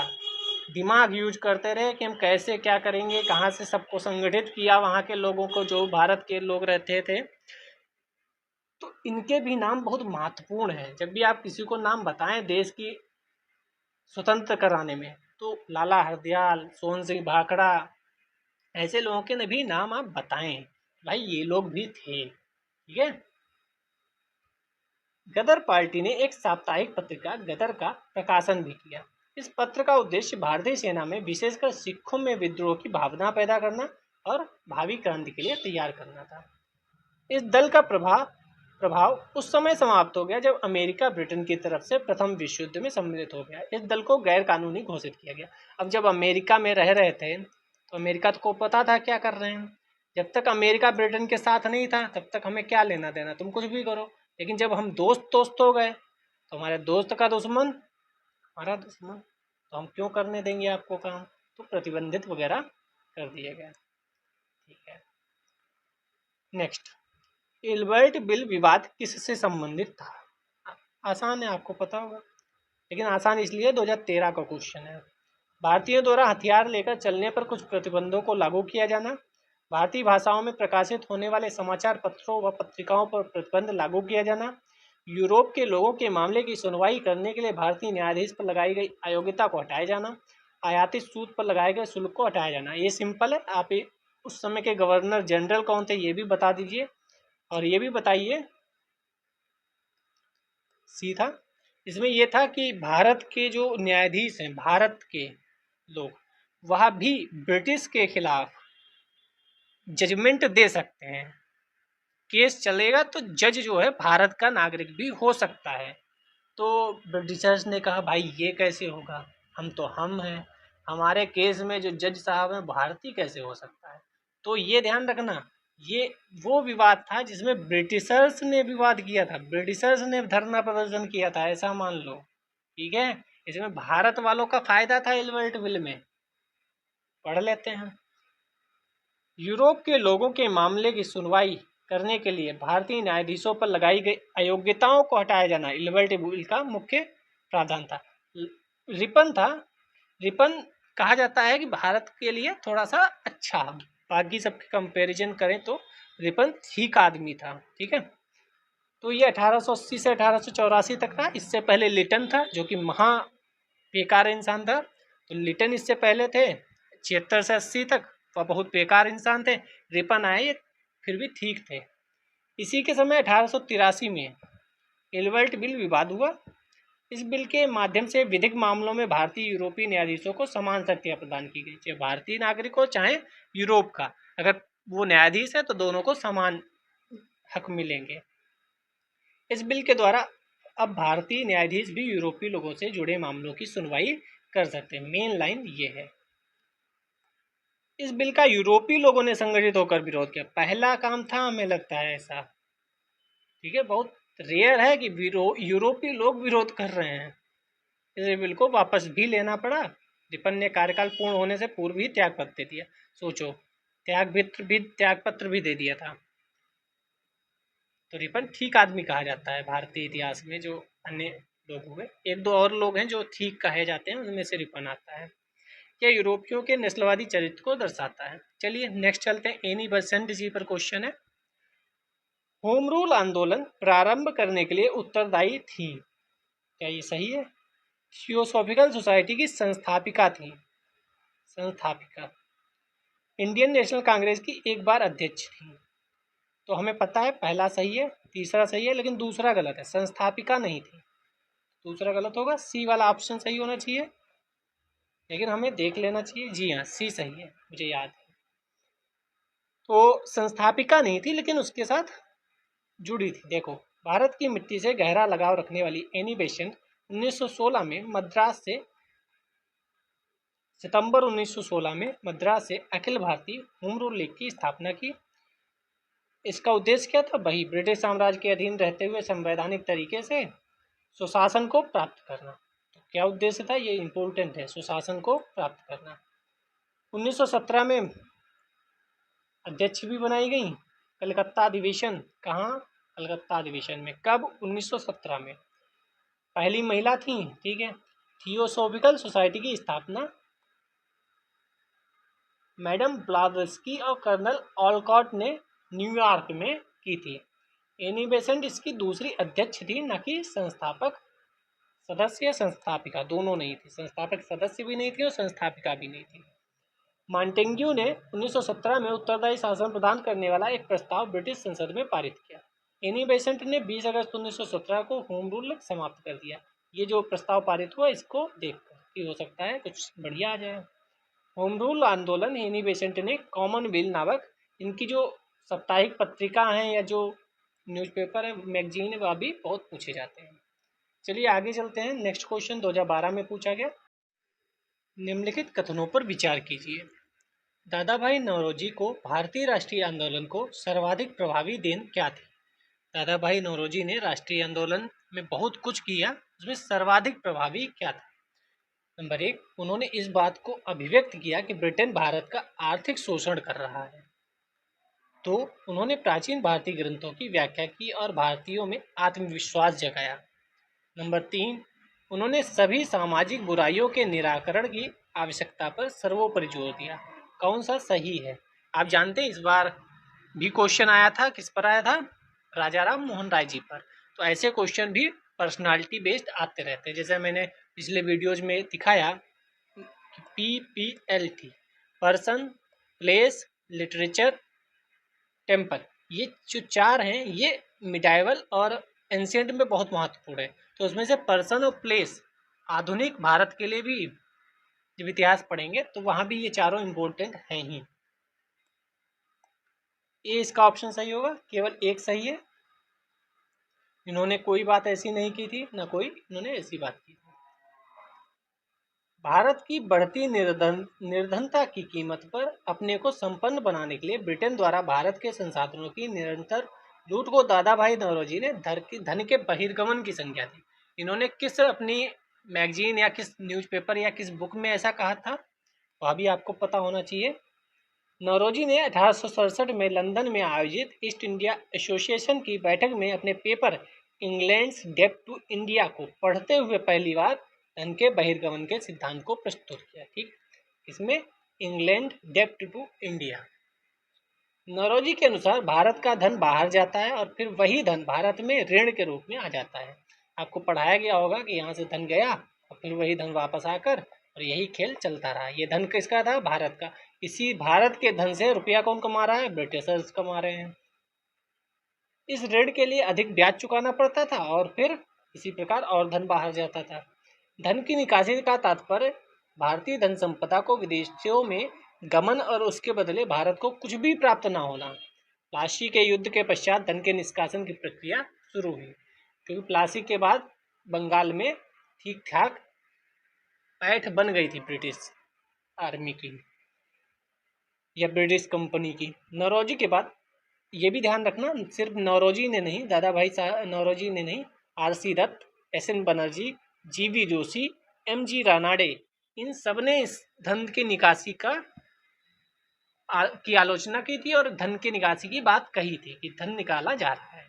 दिमाग यूज करते रहे कि हम कैसे क्या करेंगे, कहाँ से सबको संगठित किया वहाँ के लोगों को, जो भारत के लोग रहते थे। तो इनके भी नाम बहुत महत्वपूर्ण है। जब भी आप किसी को नाम बताएं देश की स्वतंत्र कराने में, तो लाला हरदयाल, सोहन सिंह भाखड़ा, ऐसे लोगों के भी नाम आप बताएं, भाई ये लोग भी थे। ठीक है। गदर पार्टी ने एक साप्ताहिक पत्रिका गदर का प्रकाशन भी किया। इस पत्र का उद्देश्य भारतीय सेना में विशेषकर सिखों में विद्रोह की भावना पैदा करना और भावी क्रांति के लिए तैयार करना था। इस दल का प्रभाव उस समय समाप्त हो गया जब अमेरिका ब्रिटेन की तरफ से प्रथम विश्व युद्ध में सम्मिलित हो गया। इस दल को गैर कानूनी घोषित किया गया। अब जब अमेरिका में रह रहे थे तो अमेरिका को पता था क्या कर रहे हैं। जब तक अमेरिका ब्रिटेन के साथ नहीं था तब तक हमें क्या लेना देना, तुम कुछ भी करो। लेकिन जब हम दोस्त हो गए तो हमारे दोस्त का दुश्मन हमारा दुश्मन, तो हम क्यों करने देंगे आपको काम, तो प्रतिबंधित वगैरह कर दिया गया। ठीक है, नेक्स्ट, एल्बर्ट बिल विवाद किससे संबंधित था? आसान है, आपको पता होगा, लेकिन आसान इसलिए 2013 का क्वेश्चन है। भारतीयों द्वारा हथियार लेकर चलने पर कुछ प्रतिबंधों को लागू किया जाना, भारतीय भाषाओं में प्रकाशित होने वाले समाचार पत्रों व पत्रिकाओं पर प्रतिबंध लागू किया जाना, यूरोप के लोगों के मामले की सुनवाई करने के लिए भारतीय न्यायाधीश पर लगाई गई अयोग्यता को हटाया जाना, आयातित सूद पर लगाए गए शुल्क को हटाया जाना। ये सिंपल है। आप उस समय के गवर्नर जनरल कौन थे ये भी बता दीजिए, और ये भी बताइए सीधा। इसमें यह था कि भारत के जो न्यायाधीश हैं, भारत के लोग, वह भी ब्रिटिश के खिलाफ जजमेंट दे सकते हैं। केस चलेगा तो जज जो है भारत का नागरिक भी हो सकता है। तो ब्रिटिशर्स ने कहा भाई ये कैसे होगा, हम हैं, हमारे केस में जो जज साहब हैं भारतीय कैसे हो सकता है। तो ये ध्यान रखना, ये वो विवाद था जिसमें ब्रिटिशर्स ने विवाद किया था, ब्रिटिशर्स ने धरना प्रदर्शन किया था, ऐसा मान लो। ठीक है, इसमें भारत वालों का फायदा था। एलिबर्ट बिल में पढ़ लेते हैं। यूरोप के लोगों के मामले की सुनवाई करने के लिए भारतीय न्यायाधीशों पर लगाई गई अयोग्यताओं को हटाया जाना एलिबर्ट बिल का मुख्य प्रावधान था। रिपन था, रिपन कहा जाता है कि भारत के लिए थोड़ा सा अच्छा, बाकी सबके कंपैरिजन करें तो रिपन ठीक आदमी था। ठीक है, तो ये 1880 से 1884 तक था। इससे पहले लिटन था जो कि महा बेकार इंसान था। तो लिटन इससे पहले थे 76 से 80 तक, वह बहुत बेकार इंसान थे। रिपन आए, ये फिर भी ठीक थे। इसी के समय 1883 में एलिबर्ट बिल विवाद हुआ। इस बिल के माध्यम से विधिक मामलों में भारतीय यूरोपीय न्यायाधीशों को समान शक्तियां प्रदान की गई, चाहे भारतीय नागरिक हो चाहे यूरोप का, अगर वो न्यायाधीश है तो दोनों को समान हक मिलेंगे। इस बिल के द्वारा अब भारतीय न्यायाधीश भी यूरोपीय लोगों से जुड़े मामलों की सुनवाई कर सकते हैं। मेन लाइन ये है। इस बिल का यूरोपीय लोगों ने संगठित होकर विरोध किया। पहला काम था, हमें लगता है ऐसा। ठीक है, बहुत रेयर है कि यूरोपीय लोग विरोध कर रहे हैं। इस बिल को वापस भी लेना पड़ा। रिपन ने कार्यकाल पूर्ण होने से पूर्व ही त्याग पत्र दे दिया। सोचो, त्याग पत्र भी दे दिया था। तो रिपन ठीक आदमी कहा जाता है भारतीय इतिहास में। जो अन्य लोग हुए, एक दो और लोग हैं जो ठीक कहे जाते हैं, उनमें से रिपन आता है। यह यूरोपियों के नस्लवादी चरित्र को दर्शाता है। चलिए नेक्स्ट चलते हैं। एनी बेसेंट जी पर क्वेश्चन है। होम रूल आंदोलन प्रारंभ करने के लिए उत्तरदायी थी। क्या ये सही है? थियोसॉफिकल सोसाइटी की संस्थापिका थी। संस्थापिका इंडियन नेशनल कांग्रेस की एक बार अध्यक्ष थी। तो हमें पता है पहला सही है, तीसरा सही है, लेकिन दूसरा गलत है। संस्थापिका नहीं थी, दूसरा गलत होगा। सी वाला ऑप्शन सही होना चाहिए, लेकिन हमें देख लेना चाहिए। जी हाँ, सी सही है, मुझे याद है। तो संस्थापिका नहीं थी, लेकिन उसके साथ जुड़ी थी। देखो, भारत की मिट्टी से गहरा लगाव रखने वाली एनी बेसेंट 1916 में मद्रास से सितंबर 1916 में मद्रास से Akhil Bharatiya home rule league की स्थापना की। इसका उद्देश्य क्या था? वही ब्रिटिश साम्राज्य के अधीन रहते हुए संवैधानिक तरीके से सुशासन को प्राप्त करना। तो क्या उद्देश्य था? ये इम्पोर्टेंट है, सुशासन को प्राप्त करना। 1917 में अध्यक्ष भी बनाई गई। कलकत्ता अधिवेशन, कहाँ? कलकत्ता अधिवेशन में। कब? 1917 में। पहली महिला थी। ठीक है, थियोसॉफिकल सोसाइटी की स्थापना मैडम ब्लावत्स्की और कर्नल ऑलकॉट ने न्यूयॉर्क में की थी। एनी बेसेंट इसकी दूसरी अध्यक्ष थी, न कि संस्थापक सदस्य। संस्थापिका दोनों नहीं थी, संस्थापक सदस्य भी नहीं थी और संस्थापिका भी नहीं थी। मॉन्टेग्यू ने 1917 में उत्तरदायी शासन प्रदान करने वाला एक प्रस्ताव ब्रिटिश संसद में पारित किया। एनी बेसेंट ने 20 अगस्त 1917 को होम रूल समाप्त कर दिया। ये जो प्रस्ताव पारित हुआ, इसको देखकर कि हो सकता है कुछ बढ़िया आ जाए। होम रूल आंदोलन एनी बेसेंट ने कॉमनवेल्थ नामक इनकी जो साप्ताहिक पत्रिका हैं या जो न्यूज़पेपर है, मैगजीन है, वह भी बहुत पूछे जाते हैं। चलिए आगे चलते हैं। नेक्स्ट क्वेश्चन 2012 में पूछा गया। निम्नलिखित कथनों पर विचार कीजिए। दादा भाई नौरोजी को भारतीय राष्ट्रीय आंदोलन को सर्वाधिक प्रभावी देन क्या थी? दादा भाई नौरोजी ने राष्ट्रीय आंदोलन में बहुत कुछ किया, उसमें सर्वाधिक प्रभावी क्या था? नंबर 1, उन्होंने इस बात को अभिव्यक्त किया कि ब्रिटेन भारत का आर्थिक शोषण कर रहा है। तो उन्होंने प्राचीन भारतीय ग्रंथों की व्याख्या की और भारतीयों में आत्मविश्वास जगाया। नंबर 3, उन्होंने सभी सामाजिक बुराइयों के निराकरण की आवश्यकता पर सर्वोपरि जोर दिया। कौन सा सही है? आप जानते हैं इस बार भी क्वेश्चन आया था, किस पर आया था? राजा राम मोहन राय जी पर। तो ऐसे क्वेश्चन भी पर्सनालिटी बेस्ड आते रहते हैं। जैसे मैंने पिछले वीडियोज में दिखाया PPLT, person, place, literature, temple, ये जो चार हैं ये मिडाइवल और एंशियंट में बहुत महत्वपूर्ण है। तो उसमें से पर्सन और प्लेस आधुनिक भारत के लिए भी जब इतिहास पढ़ेंगे तो वहाँ भी ये चारों इम्पोर्टेंट हैं ही। ये इसका ऑप्शन सही होगा, केवल एक सही है। इन्होंने कोई बात ऐसी नहीं की थी, ना कोई इन्होंने ऐसी बात की थी। भारत की बढ़ती निर्धनता की कीमत पर अपने को संपन्न बनाने के लिए ब्रिटेन द्वारा भारत के संसाधनों की निरंतर लूट को दादा भाई नौरोजी ने धन के बहिर्गमन की संज्ञा दी। इन्होंने किस अपनी मैगजीन या किस न्यूज़पेपर या किस बुक में ऐसा कहा था, वह भी आपको पता होना चाहिए। नौरोजी ने 1867 में लंदन में आयोजित ईस्ट इंडिया एसोसिएशन की बैठक में अपने पेपर इंग्लैंड्स डेब्ट टू इंडिया को पढ़ते हुए पहली बार धन के बहिर्गमन के सिद्धांत को प्रस्तुत किया। ठीक, इसमें इंग्लैंड डेब्ट टू इंडिया। नौरोजी के अनुसार भारत का धन बाहर जाता है और फिर वही धन भारत में ऋण के रूप में आ जाता है। आपको पढ़ाया गया होगा कि यहाँ से धन गया और फिर वही धन वापस आकर, और यही खेल चलता रहा। ये धन किसका था? भारत का। इसी भारत के धन से रुपया कौन कमा रहा है? ब्रिटिशर्स कमा रहे हैं। इस ऋण के लिए अधिक ब्याज चुकाना पड़ता था और फिर इसी प्रकार और धन बाहर जाता था। धन की निकासी का तात्पर्य भारतीय धन संपदा को विदेशों में गमन और उसके बदले भारत को कुछ भी प्राप्त न होना। प्लासी के युद्ध के पश्चात धन के निष्कासन की प्रक्रिया शुरू हुई, क्योंकि प्लासी के बाद बंगाल में ठीक ठाक पैठ बन गई थी ब्रिटिश आर्मी की या ब्रिटिश कंपनी की। नौरोजी के बाद ये भी ध्यान रखना, सिर्फ नौरोजी ने नहीं, दादा भाई नौरोजी ने नहीं, RC Dutt, SN Banerjee, GV Joshi, MG Ranade, इन सब ने इस धन की निकासी की आलोचना की थी और धन की निकासी की बात कही थी कि धन निकाला जा रहा है।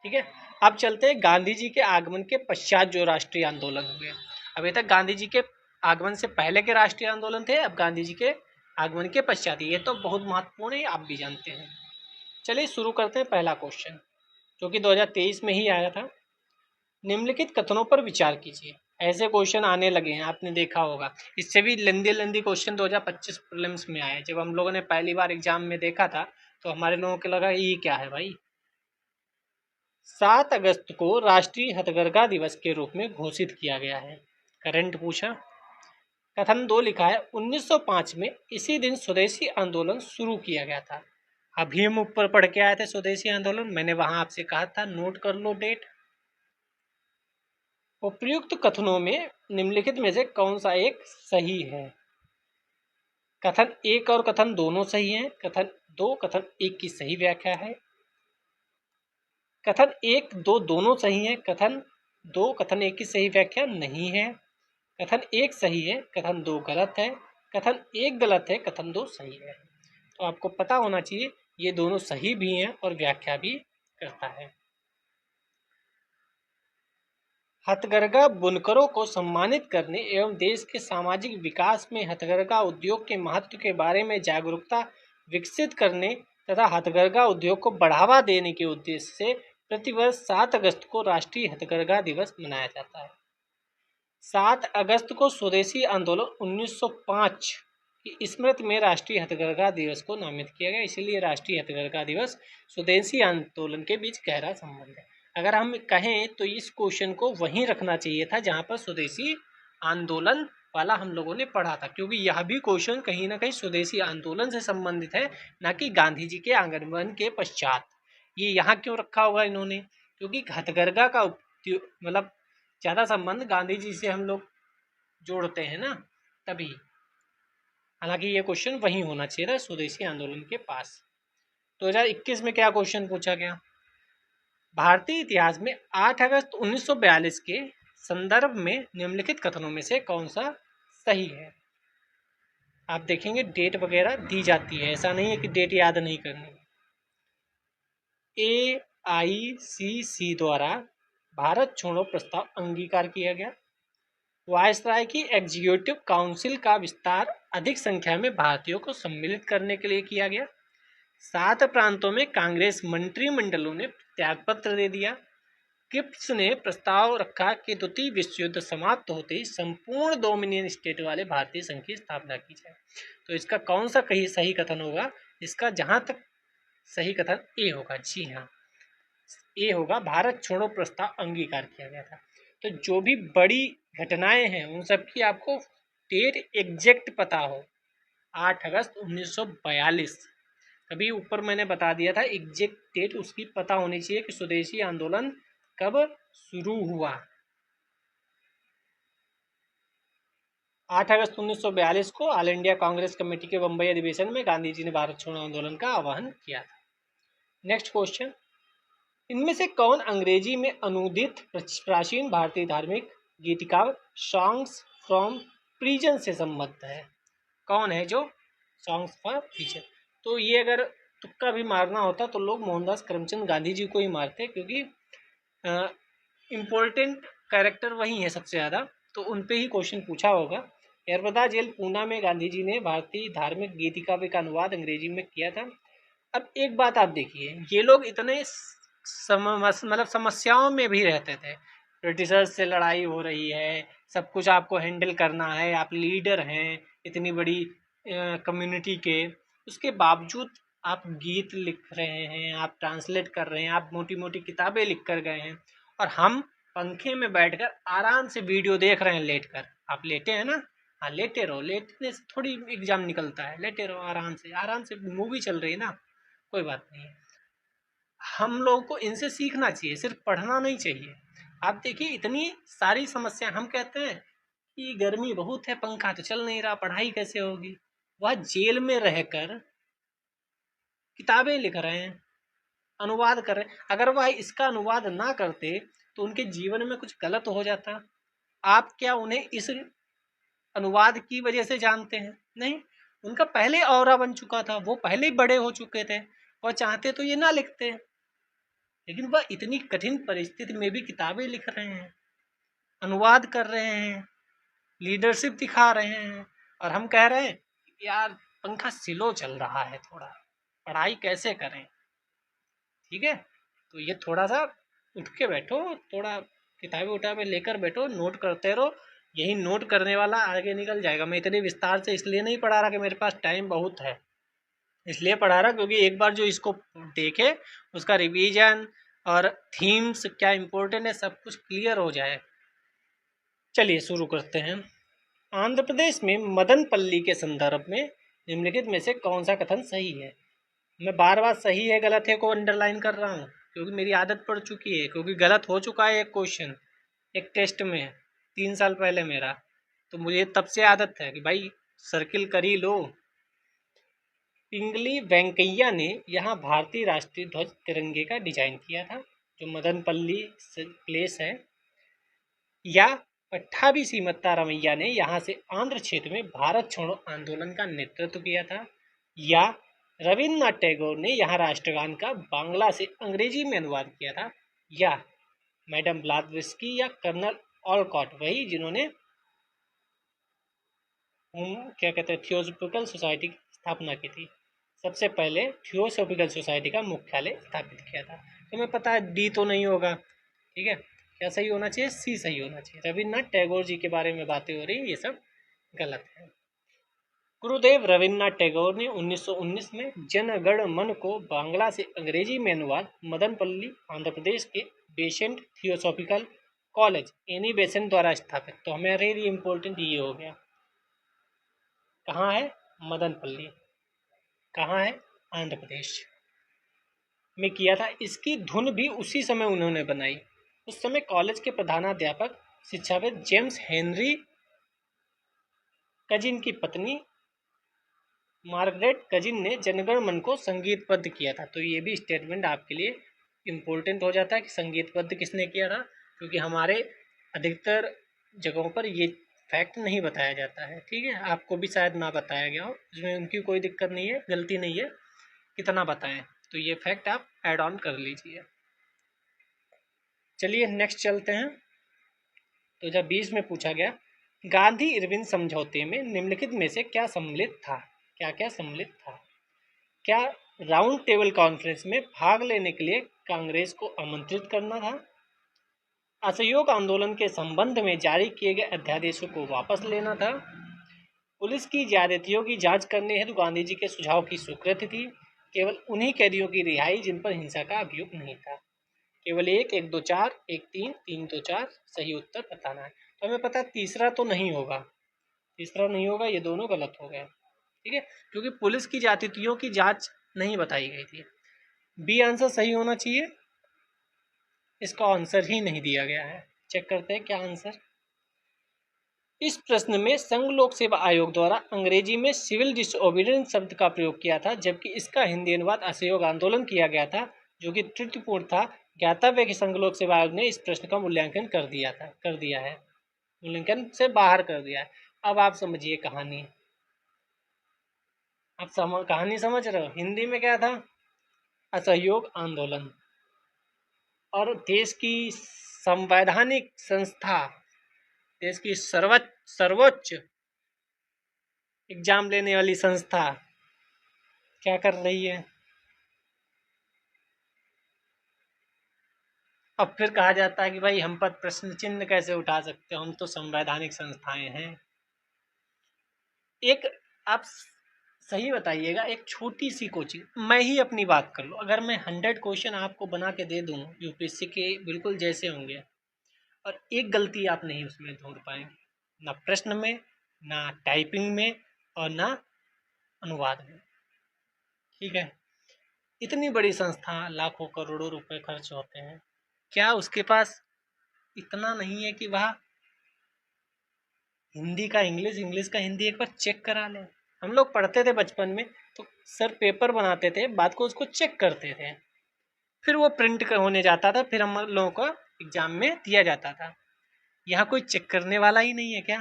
ठीक है, अब चलते हैं गांधी जी के आगमन के पश्चात जो राष्ट्रीय आंदोलन हुए। अभी तक गांधी जी के आगमन से पहले के राष्ट्रीय आंदोलन थे, अब गांधी जी के आगमन के पश्चात। ये तो बहुत महत्वपूर्ण है, आप भी जानते हैं। चलिए शुरू करते हैं पहला क्वेश्चन, जो कि 2023 में ही आया था। निम्नलिखित कथनों पर विचार कीजिए। ऐसे क्वेश्चन आने लगे हैं, आपने देखा होगा। इससे भी लंबी क्वेश्चन 2025 प्रीलिम्स में आए। जब हम लोगों ने पहली बार एग्जाम में देखा था तो हमारे लोगों को लगा ये क्या है भाई। 7 अगस्त को राष्ट्रीय हथकरघा दिवस के रूप में घोषित किया गया है। करंट पूछा। कथन 2 लिखा है 1905 में इसी दिन स्वदेशी आंदोलन शुरू किया गया था। अभी हम ऊपर पढ़ के आए थे स्वदेशी आंदोलन, मैंने वहां आपसे कहा था नोट कर लो डेट। उपयुक्त कथनों में निम्नलिखित में से कौन सा एक सही है? कथन 1 और कथन दोनों सही हैं। कथन 2 कथन 1 की सही व्याख्या है। कथन 1 2 दोनों सही हैं। कथन 2 कथन 1 की सही व्याख्या नहीं है। कथन 1 सही है, कथन 2 गलत है। कथन 1 गलत है, कथन 2 सही है। तो आपको पता होना चाहिए ये दोनों सही भी हैं और व्याख्या भी करता है। हथकरघा बुनकरों को सम्मानित करने एवं देश के सामाजिक विकास में हथकरघा उद्योग के महत्व के बारे में जागरूकता विकसित करने तथा हथकरघा उद्योग को बढ़ावा देने के उद्देश्य से प्रतिवर्ष 7 अगस्त को राष्ट्रीय हथकरघा दिवस मनाया जाता है। 7 अगस्त को स्वदेशी आंदोलन 1905 की स्मृति में राष्ट्रीय हथकरघा दिवस को नामित किया गया, इसीलिए राष्ट्रीय हथकरघा दिवस स्वदेशी आंदोलन के बीच गहरा संबंध है। अगर हम कहें तो इस क्वेश्चन को वहीं रखना चाहिए था जहां पर स्वदेशी आंदोलन वाला हम लोगों ने पढ़ा था, क्योंकि यह भी क्वेश्चन कहीं ना कहीं स्वदेशी आंदोलन से संबंधित है, ना कि गांधी जी के आगमन के पश्चात। ये यहाँ क्यों रखा हुआ इन्होंने? क्योंकि हथकरघा का मतलब ज़्यादा संबंध गांधी जी से हम लोग जोड़ते हैं ना, तभी। हालांकि ये क्वेश्चन वहीं होना चाहिए था स्वदेशी आंदोलन के पास। 2021 में क्या क्वेश्चन पूछा गया? भारतीय इतिहास में 8 अगस्त 1942 के संदर्भ में निम्नलिखित कथनों में से कौन सा सही है? आप देखेंगे डेट वगैरह दी जाती है, ऐसा नहीं है कि डेट याद नहीं करनी। AICC द्वारा भारत छोड़ो प्रस्ताव अंगीकार किया गया। वायसराय की एग्जीक्यूटिव काउंसिल का विस्तार अधिक संख्या में भारतीयों को सम्मिलित करने के लिए किया गया। 7 प्रांतों में कांग्रेस मंत्रिमंडलों ने त्यागपत्र दे दिया। किप्स ने प्रस्ताव रखा कि द्वितीय विश्व युद्ध समाप्त होते ही संपूर्ण डोमिनियन स्टेट वाले भारतीय संघ की स्थापना की जाए। तो इसका कौन सा कहीं सही कथन होगा? इसका जहां तक सही कथन ए होगा। जी हाँ, ए होगा, भारत छोड़ो प्रस्ताव अंगीकार किया गया था। तो जो भी बड़ी घटनाएं हैं उन सब की आपको डेट एग्जैक्ट पता हो। 8 अगस्त 1942, अभी ऊपर मैंने बता दिया था एग्जैक्ट डेट उसकी पता होनी चाहिए कि स्वदेशी आंदोलन कब शुरू हुआ। 8 अगस्त 1942 को ऑल इंडिया कांग्रेस कमेटी के बंबई अधिवेशन में गांधी जी ने भारत छोड़ो आंदोलन का आह्वान किया था। नेक्स्ट क्वेश्चन, इनमें से कौन अंग्रेजी में अनुदित प्राचीन भारतीय धार्मिक गीतिका सॉन्ग्स फ्रॉम प्रिजन से संबद्ध है? कौन है जो सॉन्ग्स फॉर प्रिजन? तो ये अगर तुक्का भी मारना होता तो लोग मोहनदास करमचंद गांधी जी को ही मारते, क्योंकि इम्पोर्टेंट कैरेक्टर वही है सबसे ज़्यादा, तो उन पे ही क्वेश्चन पूछा होगा। नर्मदा जेल पूना में गांधी जी ने भारतीय धार्मिक गीतिका का अनुवाद अंग्रेजी में किया था। अब एक बात आप देखिए, ये लोग इतने मतलब समस्याओं में भी रहते थे, ब्रिटिशर्स से लड़ाई हो रही है, सब कुछ आपको हैंडल करना है, आप लीडर हैं इतनी बड़ी कम्युनिटी के, उसके बावजूद आप गीत लिख रहे हैं, आप ट्रांसलेट कर रहे हैं, आप मोटी मोटी किताबें लिख कर गए हैं, और हम पंखे में बैठकर आराम से वीडियो देख रहे हैं लेट कर। आप लेटे हैं ना, हाँ लेटे रहो, लेटने से थोड़ी एग्जाम निकलता है, लेटे रहो आराम से मूवी चल रही है ना, कोई बात नहीं है। हम लोगों को इनसे सीखना चाहिए, सिर्फ पढ़ना नहीं चाहिए। आप देखिए इतनी सारी समस्या, हम कहते हैं कि गर्मी बहुत है, पंखा तो चल नहीं रहा, पढ़ाई कैसे होगी? वह जेल में रहकर किताबें लिख रहे हैं, अनुवाद कर रहे हैं। अगर वह इसका अनुवाद ना करते तो उनके जीवन में कुछ गलत हो जाता। आप क्या उन्हें इस अनुवाद की वजह से जानते हैं? नहीं, उनका पहले ऑरा बन चुका था, वो पहले ही बड़े हो चुके थे, और चाहते तो ये ना लिखते, लेकिन वह इतनी कठिन परिस्थिति में भी किताबें लिख रहे हैं, अनुवाद कर रहे हैं, लीडरशिप दिखा रहे हैं, और हम कह रहे हैं यार पंखा स्लो चल रहा है, थोड़ा पढ़ाई कैसे करें? ठीक है, तो ये थोड़ा सा उठ के बैठो, थोड़ा किताबें उठाबें लेकर बैठो, नोट करते रहो, यही नोट करने वाला आगे निकल जाएगा। मैं इतने विस्तार से इसलिए नहीं पढ़ा रहा कि मेरे पास टाइम बहुत है, इसलिए पढ़ा रहा क्योंकि एक बार जो इसको देखे उसका रिवीजन और थीम्स क्या इम्पोर्टेंट है सब कुछ क्लियर हो जाए। चलिए शुरू करते हैं। आंध्र प्रदेश में मदनपल्ली के संदर्भ में निम्नलिखित में से कौन सा कथन सही है? मैं बार बार सही है गलत है को अंडरलाइन कर रहा हूँ क्योंकि मेरी आदत पड़ चुकी है, क्योंकि गलत हो चुका है एक क्वेश्चन एक टेस्ट में 3 साल पहले मेरा, तो मुझे तब से आदत है कि भाई सर्किल कर ही लो। पिंगली वेंकैया ने यहाँ भारतीय राष्ट्रीय ध्वज तिरंगे का डिजाइन किया था, जो मदनपल्ली प्लेस है। या पट्टाभी सीमत्ता रमैया ने यहाँ से आंध्र क्षेत्र में भारत छोड़ो आंदोलन का नेतृत्व किया था। या रविन्द्रनाथ टैगोर ने यहाँ राष्ट्रगान का बांग्ला से अंग्रेजी में अनुवाद किया था। या मैडम ब्लावत्स्की या कर्नल ऑलकॉट, वही जिन्होंने क्या कहते हैं थियोसॉफिकल सोसाइटी की स्थापना की थी, सबसे पहले थियोसॉफिकल सोसाइटी का मुख्यालय स्थापित किया था। तुम्हें पता है डी तो नहीं होगा, ठीक है, क्या सही होना चाहिए? सी सही होना चाहिए। रविन्द्रनाथ टैगोर जी के बारे में बातें हो रही, ये सब गलत है। गुरुदेव रविन्द्रनाथ टैगोर ने 1919 में जन गण मन को बांग्ला से अंग्रेजी में अनुवाद मदनपल्ली आंध्र प्रदेश के Besant theosophical college Annie Besant द्वारा स्थापित। तो हमारे लिए इम्पोर्टेंट ये हो गया, कहाँ है? मदनपल्ली, कहाँ है? आंध्र प्रदेश में किया था। इसकी धुन भी उसी समय उन्होंने बनाई। उस समय कॉलेज के प्रधानाध्यापक शिक्षाविद जेम्स हेनरी कजिन की पत्नी मार्गरेट कजिन ने जनगण मन को संगीतबद्ध किया था। तो ये भी स्टेटमेंट आपके लिए इम्पोर्टेंट हो जाता है कि संगीतबद्ध किसने किया था, क्योंकि हमारे अधिकतर जगहों पर ये फैक्ट नहीं बताया जाता है। ठीक है, आपको भी शायद ना बताया गया हो, इसमें उनकी कोई दिक्कत नहीं है, गलती नहीं है, कितना बताएं, तो ये फैक्ट आप ऐड ऑन कर लीजिए। चलिए नेक्स्ट चलते हैं। 2020 में पूछा गया गांधी इरविन समझौते में निम्नलिखित में से क्या सम्मिलित था? क्या क्या सम्मिलित था? क्या राउंड टेबल कॉन्फ्रेंस में भाग लेने के लिए कांग्रेस को आमंत्रित करना था? असहयोग आंदोलन के संबंध में जारी किए गए अध्यादेशों को वापस लेना था? पुलिस की ज्यादतियों की जांच करने हेतु गांधी जी के सुझाव की स्वीकृति थी? केवल उन्हीं कैदियों की रिहाई जिन पर हिंसा का अभियोग नहीं था? केवल एक, 1 2 4, 1 3, 3 2 4 सही उत्तर बताना है। तो हमें पता है तीसरा तो नहीं होगा, तीसरा नहीं होगा, ये दोनों गलत हो गए। ठीक है, क्योंकि पुलिस की ज्यादतियों की जांच नहीं बताई गई थी। बी आंसर सही होना चाहिए, इसका आंसर ही नहीं दिया गया है। चेक करते हैं क्या आंसर। इस प्रश्न में संघ लोक सेवा आयोग द्वारा अंग्रेजी में सिविल डिसओबीडियंस शब्द का प्रयोग किया था, जबकि इसका हिंदी अनुवाद असहयोग आंदोलन किया गया था, जो कि त्रुटिपूर्ण था। ज्ञातव्य है कि संघ लोक सेवा आयोग ने इस प्रश्न का मूल्यांकन कर दिया है, मूल्यांकन से बाहर कर दिया है। अब आप समझिए कहानी। आप कहानी समझ रहे हो? हिंदी में क्या था? असहयोग आंदोलन। और देश की संवैधानिक संस्था, देश की सर्वोच्च एग्जाम लेने वाली संस्था क्या कर रही है? अब फिर कहा जाता है कि भाई हम पर प्रश्न चिन्ह कैसे उठा सकते हो, हम तो संवैधानिक संस्थाएं हैं। एक आप सही बताइएगा, एक छोटी सी कोचिंग, मैं ही अपनी बात कर लूँ, अगर मैं 100 क्वेश्चन आपको बना के दे दूँ यूपीएससी के बिल्कुल जैसे होंगे, और एक गलती आप नहीं उसमें ढूंढ पाएंगे, ना प्रश्न में, ना टाइपिंग में, और ना अनुवाद में। ठीक है, इतनी बड़ी संस्था, लाखों करोड़ों रुपए खर्च होते हैं, क्या उसके पास इतना नहीं है कि वह हिंदी का इंग्लिश, इंग्लिश का हिंदी एक बार चेक करा ले? हम लोग पढ़ते थे बचपन में, तो सर पेपर बनाते थे, बात को उसको चेक करते थे, फिर वो प्रिंट होने जाता था, फिर हम लोगों को एग्जाम में दिया जाता था। यहाँ कोई चेक करने वाला ही नहीं है क्या?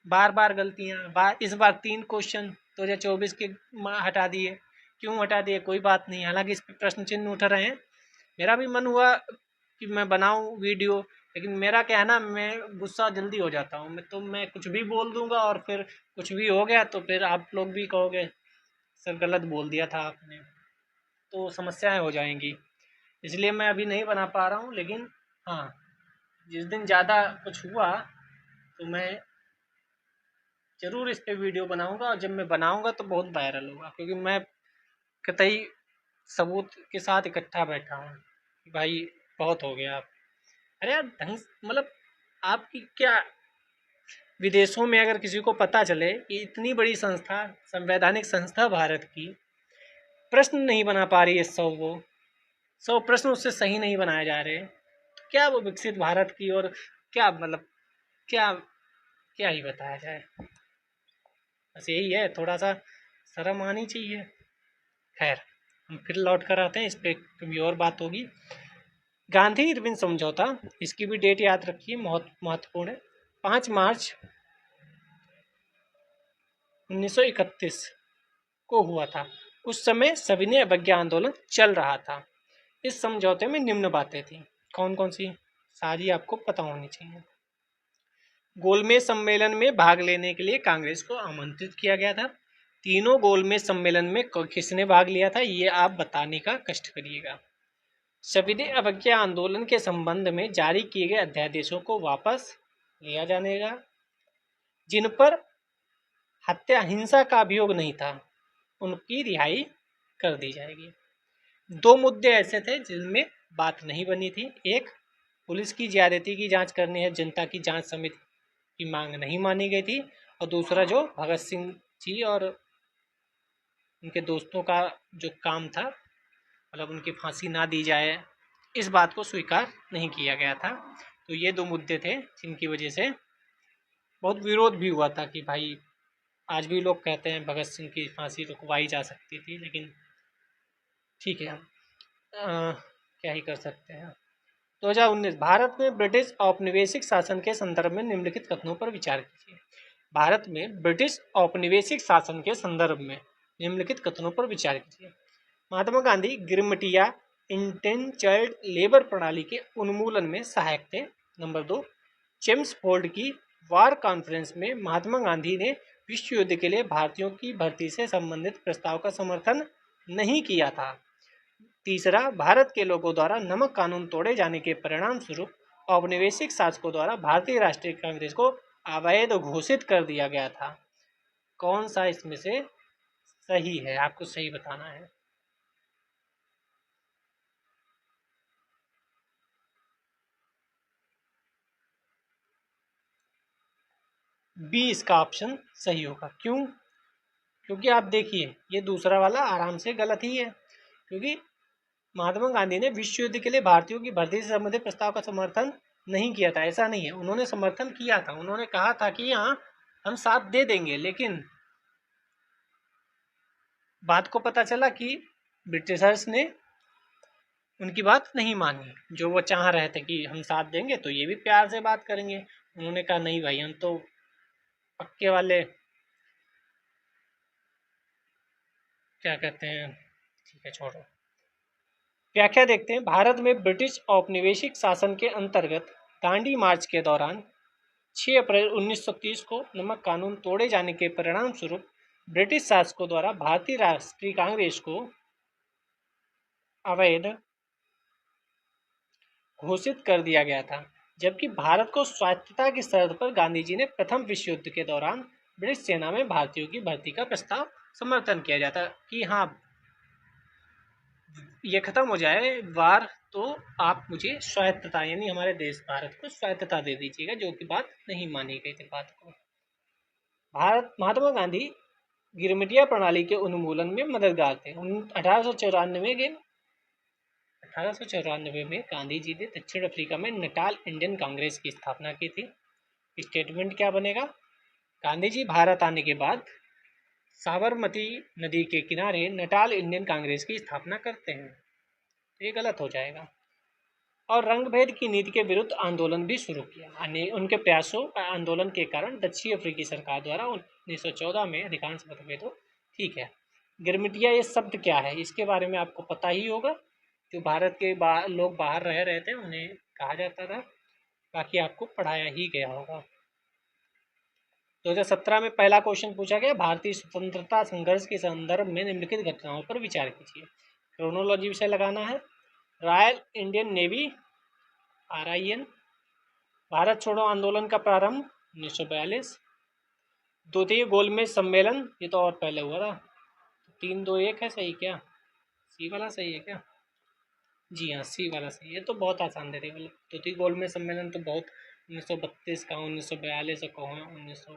बार बार गलतियाँ, इस बार 3 क्वेश्चन 2024 के हटा दिए। क्यों हटा दिए? कोई बात नहीं, हालांकि इस पर प्रश्न चिन्ह उठ रहे हैं। मेरा भी मन हुआ कि मैं बनाऊं वीडियो, लेकिन मेरा क्या है ना, मैं गुस्सा जल्दी हो जाता हूँ, मैं कुछ भी बोल दूंगा, और फिर कुछ भी हो गया तो फिर आप लोग भी कहोगे सर गलत बोल दिया था आपने, तो समस्याएं हो जाएंगी। इसलिए मैं अभी नहीं बना पा रहा हूँ, लेकिन हाँ, जिस दिन ज़्यादा कुछ हुआ तो मैं ज़रूर इस पर वीडियो बनाऊंगा, और जब मैं बनाऊंगा तो बहुत वायरल होगा, क्योंकि मैं कतई सबूत के साथ इकट्ठा बैठा हूँ। भाई बहुत हो गया आप। अरे यार मतलब आपकी क्या, विदेशों में अगर किसी को पता चले कि इतनी बड़ी संस्था, संवैधानिक संस्था भारत की, प्रश्न नहीं बना पा रही है 100 प्रश्न उससे सही नहीं बनाए जा रहे, तो क्या वो विकसित भारत की, और क्या मतलब क्या क्या ही बताया जाए। बस यही है, थोड़ा सा शर्म आनी चाहिए। खैर, हम फिर लौट कर आते हैं, इस पर कभी और बात होगी। गांधी इरविन समझौता, इसकी भी डेट याद रखिए, बहुत महत्वपूर्ण है। 5 मार्च 1931 को हुआ था। उस समय सविनय अवज्ञा आंदोलन चल रहा था। इस समझौते में निम्न बातें थी। कौन कौन सी? सारी आपको पता होनी चाहिए। गोलमेज सम्मेलन में भाग लेने के लिए कांग्रेस को आमंत्रित किया गया था। तीनों गोलमेज सम्मेलन में किसने भाग लिया था, ये आप बताने का कष्ट करिएगा। सविनय अवज्ञा आंदोलन के संबंध में जारी किए गए अध्यादेशों को वापस लिया जाएगा। जिन पर हत्या हिंसा का अभियोग नहीं था, उनकी रिहाई कर दी जाएगी। 2 मुद्दे ऐसे थे जिनमें बात नहीं बनी थी। एक, पुलिस की ज्यादती की जांच करनी है, जनता की जांच समिति की मांग नहीं मानी गई थी। और दूसरा, जो भगत सिंह जी और उनके दोस्तों का जो काम था, मतलब उनकी फांसी ना दी जाए, इस बात को स्वीकार नहीं किया गया था। तो ये 2 मुद्दे थे जिनकी वजह से बहुत विरोध भी हुआ था कि भाई, आज भी लोग कहते हैं भगत सिंह की फांसी रुकवाई जा सकती थी, लेकिन ठीक है, क्या ही कर सकते हैं। 2019, भारत में ब्रिटिश औपनिवेशिक शासन के संदर्भ में निम्नलिखित कथनों पर विचार कीजिए। भारत में ब्रिटिश औपनिवेशिक शासन के संदर्भ में निम्नलिखित कथनों पर विचार कीजिए। महात्मा गांधी गिरमिटिया इंटेन चाइल्ड लेबर प्रणाली के उन्मूलन में सहायक थे। नंबर 2, जेम्स फोर्ड की वार कॉन्फ्रेंस में महात्मा गांधी ने विश्व युद्ध के लिए भारतीयों की भर्ती से संबंधित प्रस्ताव का समर्थन नहीं किया था। तीसरा, भारत के लोगों द्वारा नमक कानून तोड़े जाने के परिणाम स्वरूप औपनिवेशिक शासकों द्वारा भारतीय राष्ट्रीय कांग्रेस को अवैध घोषित कर दिया गया था। कौन सा इसमें से सही है, आपको सही बताना है। बी इसका ऑप्शन सही होगा। क्यों? क्योंकि आप देखिए ये दूसरा वाला आराम से गलत ही है, क्योंकि महात्मा गांधी ने विश्व युद्ध के लिए भारतीयों की भर्ती से संबंधित प्रस्ताव का समर्थन नहीं किया था। ऐसा नहीं है, उन्होंने समर्थन किया था। उन्होंने कहा था कि हाँ हम साथ दे देंगे, लेकिन बात को पता चला कि ब्रिटिशर्स ने उनकी बात नहीं मानी। जो वो चाह रहे थे कि हम साथ देंगे तो ये भी प्यार से बात करेंगे, उन्होंने कहा नहीं भाई हम तो पक्के वाले क्या कहते हैं, ठीक है छोड़ो। व्याख्या देखते हैं। भारत में ब्रिटिश औपनिवेशिक शासन के अंतर्गत दांडी मार्च के दौरान 6 अप्रैल 1930 को नमक कानून तोड़े जाने के परिणाम स्वरूप ब्रिटिश शासकों द्वारा भारतीय राष्ट्रीय कांग्रेस को अवैध घोषित कर दिया गया था, जबकि भारत को स्वायत्तता की शर्त पर गांधी जी ने प्रथम विश्व युद्ध के दौरान ब्रिटिश सेना में भारतीयों की भर्ती का प्रस्ताव समर्थन किया जाता कि हाँ ये खत्म हो जाए वार, तो आप मुझे स्वायत्तता यानी हमारे देश भारत को स्वायत्तता दे दीजिएगा, जो कि बात नहीं मानी गई थी बात को। भारत महात्मा गांधी गिरमिटिया प्रणाली के उन्मूलन में मददगार थे। 1894 में गांधी जी ने दक्षिण अफ्रीका में नटाल इंडियन कांग्रेस की स्थापना की थी। स्टेटमेंट क्या बनेगा? गांधी जी भारत आने के बाद साबरमती नदी के किनारे नटाल इंडियन कांग्रेस की स्थापना करते हैं, तो ये गलत हो जाएगा। और रंगभेद की नीति के विरुद्ध आंदोलन भी शुरू किया। उनके प्रयासों आंदोलन के कारण दक्षिण अफ्रीकी सरकार द्वारा 1914 में अधिकांश मतभेदों, ठीक है। गिरमिटिया ये शब्द क्या है, इसके बारे में आपको पता ही होगा। जो भारत के लोग बाहर रह रहे थे उन्हें कहा जाता था, बाकी आपको पढ़ाया ही गया होगा। 2017 में पहला क्वेश्चन पूछा गया, भारतीय स्वतंत्रता संघर्ष के संदर्भ में निम्नलिखित घटनाओं पर विचार कीजिए। क्रोनोलॉजी विषय लगाना है। Royal Indian navy RIN, Bharat छोड़ो आंदोलन का प्रारंभ 1942, द्वितीय गोलमेज सम्मेलन, ये तो और पहले हुआ था। 3-2-1 है सही क्या? सी वाला सही है क्या? जी हाँ सी वाला सही है। तो बहुत आसान दे रही है, द्वितीय गोलमेज सम्मेलन तो बहुत 1932 का, 1942 का, 1900,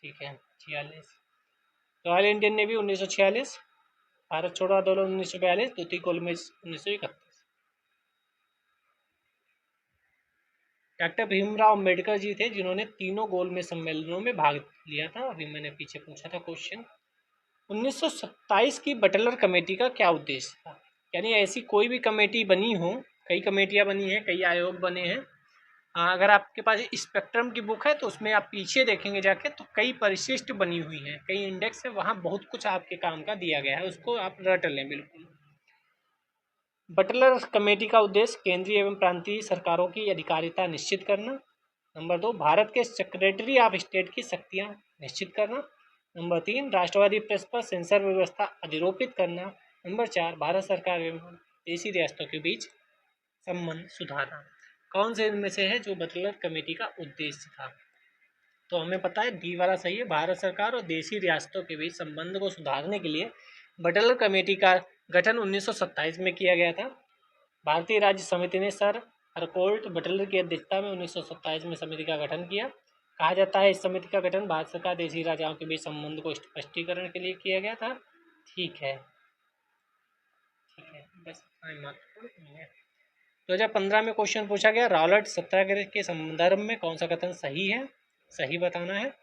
ठीक है 46। रॉयल इंडियन नेवी 1946, भारत छोड़ो आंदोलन 1942, द्वितीय गोलमेज 1931। डॉक्टर भीमराव अम्बेडकर जी थे जिन्होंने तीनों गोलमेज सम्मेलनों में भाग लिया था। अभी मैंने पीछे पूछा था क्वेश्चन। 1927 की बटलर कमेटी का क्या उद्देश्य था? यानी ऐसी कोई भी कमेटी बनी हो, कई कमेटियां बनी हैं, कई आयोग बने हैं। अगर आपके पास स्पेक्ट्रम की बुक है तो उसमें आप पीछे देखेंगे जाके तो कई परिशिष्ट बनी हुई हैं, कई इंडेक्स है, वहाँ बहुत कुछ आपके काम का दिया गया है, उसको आप रट लें बिल्कुल। बटलर कमेटी का उद्देश्य केंद्रीय एवं प्रांतीय सरकारों की अधिकारिता निश्चित करना। नंबर 2, भारत के सेक्रेटरी ऑफ स्टेट की शक्तियां निश्चित करना। नंबर 3, राष्ट्रवादी प्रेस पर सेंसर व्यवस्था अधिरोपित करना। नंबर 4, भारत सरकार एवं देशी रियासतों के बीच संबंध सुधारना। कौन से इनमें से है जो बटलर कमेटी का उद्देश्य था? तो हमें पता है डी वाला सही है। भारत सरकार और देशी रियासतों के बीच संबंध को सुधारने के लिए बटलर कमेटी का गठन 1927 में किया गया था। भारतीय राज्य समिति ने सर हरकोल्ट बटलर की अध्यक्षता में 1927 में समिति का गठन किया। कहा जाता है इस समिति का गठन भारत सरकार देशी राजाओं के बीच संबंध को स्पष्टीकरण के लिए किया गया था। ठीक है, बस महत्वपूर्ण नहीं है। 2015 में क्वेश्चन पूछा गया, रॉलेट सत्याग्रह के संदर्भ में कौन सा कथन सही है? सही बताना है।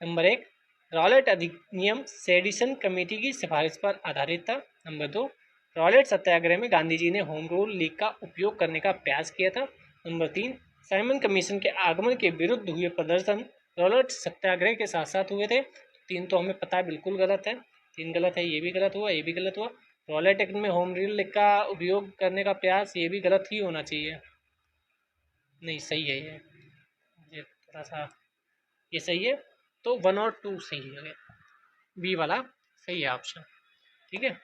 नंबर 1, रॉलेट अधिनियम सेडिशन कमेटी की सिफारिश पर आधारित था। नंबर 2, रॉलेट सत्याग्रह में गांधी जी ने होम रूल लीग का उपयोग करने का प्रयास किया था। नंबर 3, साइमन कमीशन के आगमन के विरुद्ध हुए प्रदर्शन रॉलेट सत्याग्रह के साथ साथ हुए थे। 3 तो हमें पता है बिल्कुल गलत है, 3 गलत है, ये भी गलत हुआ, ये भी गलत हुआ। रॉलेट एक्ट में होम रूल लीग का उपयोग करने का प्रयास, ये भी गलत ही होना चाहिए। नहीं सही है ये थोड़ा सा ये सही है, तो 1 और 2 सही है, बी वाला सही है ऑप्शन। ठीक है,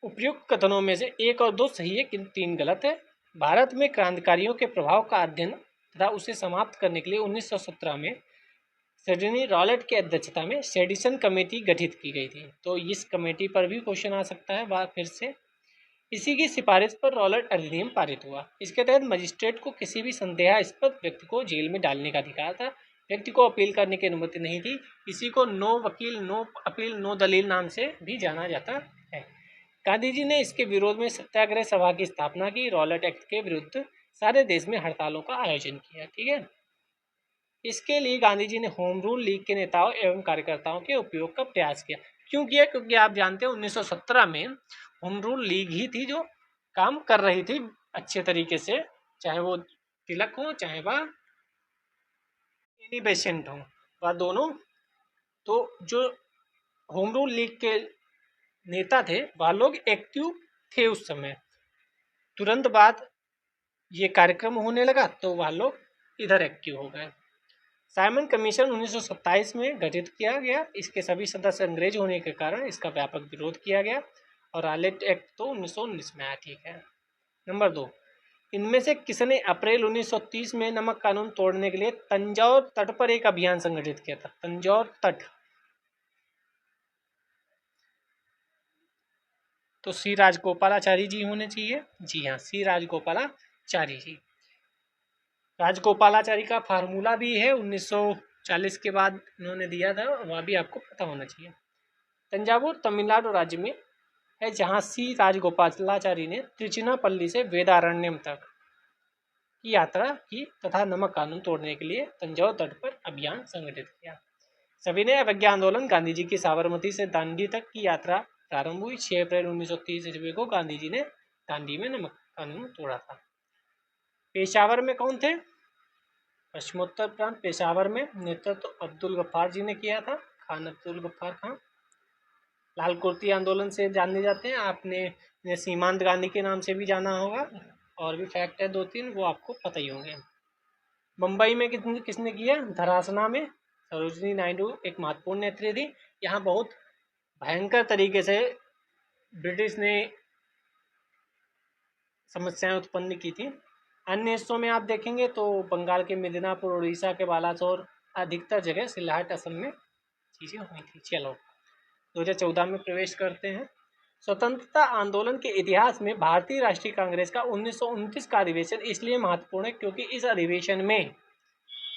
उपयुक्त कथनों में से 1 और 2 सही है किंतु 3 गलत है। भारत में क्रांतिकारियों के प्रभाव का अध्ययन तथा उसे समाप्त करने के लिए 1917 में सिडनी रॉलेट की अध्यक्षता में सेडिसन कमेटी गठित की गई थी। तो इस कमेटी पर भी क्वेश्चन आ सकता है बार फिर से। इसी की सिफारिश पर रॉलेट अधिनियम पारित हुआ। इसके तहत मजिस्ट्रेट को किसी भी संदेहास्पद व्यक्ति को जेल में डालने का अधिकार था। व्यक्ति को अपील करने की अनुमति नहीं थी। इसी को नो वकील नो अपील नो दलील नाम से भी जाना जाता है। गांधी जी ने इसके विरोध में सत्याग्रह सभा की स्थापना की। रॉलेट एक्ट के विरुद्ध सारे देश में हड़तालों का आयोजन किया। ठीक है, इसके लिए गांधी जी ने होम रूल लीग के नेताओं एवं कार्यकर्ताओं के उपयोग का प्रयास किया। क्यों किया? क्योंकि आप जानते हैं 1917 में होम रूल लीग ही थी जो काम कर रही थी अच्छे तरीके से, चाहे वो तिलक हो चाहे वह एनी बेसेंट हो, वह दोनों। तो जो होम रूल लीग के नेता थे वह लोग एक्टिव थे उस समय। तुरंत बाद ये कार्यक्रम होने लगा तो वह लोग इधर एक्टिव हो गए। साइमन कमीशन 1927 में गठित किया गया। इसके सभी सदस्य अंग्रेज होने के कारण इसका व्यापक विरोध किया गया और रॉलेट एक्ट तो 1919 में आया। ठीक है, नंबर 2, इनमें से किसने अप्रैल 1930 में नमक कानून तोड़ने के लिए तंजौर तट पर एक अभियान संगठित किया था? तंजौर तट, तो सी राजगोपालाचारी जी होने चाहिए। जी हाँ, सी राजगोपालाचारी जी। राजगोपालाचारी का फार्मूला भी है 1940 के बाद इन्होंने दिया था, वह भी आपको पता होना चाहिए। तंजावुर तमिलनाडु राज्य में है जहाँ सी राजगोपालाचारी ने त्रिचिनापल्ली से वेदारण्यम तक की यात्रा की तथा नमक कानून तोड़ने के लिए तंजौर तट पर अभियान संगठित किया। सविनय अवज्ञा आंदोलन गांधी जी की साबरमती से दांडी तक की यात्रा प्रारंभ हुई। 6 अप्रैल 1930 ईस्वी को गांधी जी ने दांडी में नमक कानून तोड़ा था। पेशावर में कौन थे? पश्चिमोत्तर प्रांत पेशावर में नेतृत्व तो अब्दुल गफ्फार जी ने किया था, खान अब्दुल गफ्फार खान। लाल कुर्ती आंदोलन से जाने जाते हैं, आपने सीमांत गांधी के नाम से भी जाना होगा, और भी फैक्ट है 2-3 वो आपको पता ही होंगे। मुंबई में किसने किया? धरासना में सरोजनी नायडू एक महत्वपूर्ण नेत्री थी। यहाँ बहुत भयंकर तरीके से ब्रिटिश ने समस्याएं उत्पन्न की थी। अन्य हिस्सों में आप देखेंगे तो बंगाल के मिदनापुर, उड़ीसा के बालासोर, अधिकतर जगह सिल्लाट असम में चीज़ें हुई थी। चलो 2014 में प्रवेश करते हैं। स्वतंत्रता आंदोलन के इतिहास में भारतीय राष्ट्रीय कांग्रेस का 1929 का अधिवेशन इसलिए महत्वपूर्ण है क्योंकि इस अधिवेशन में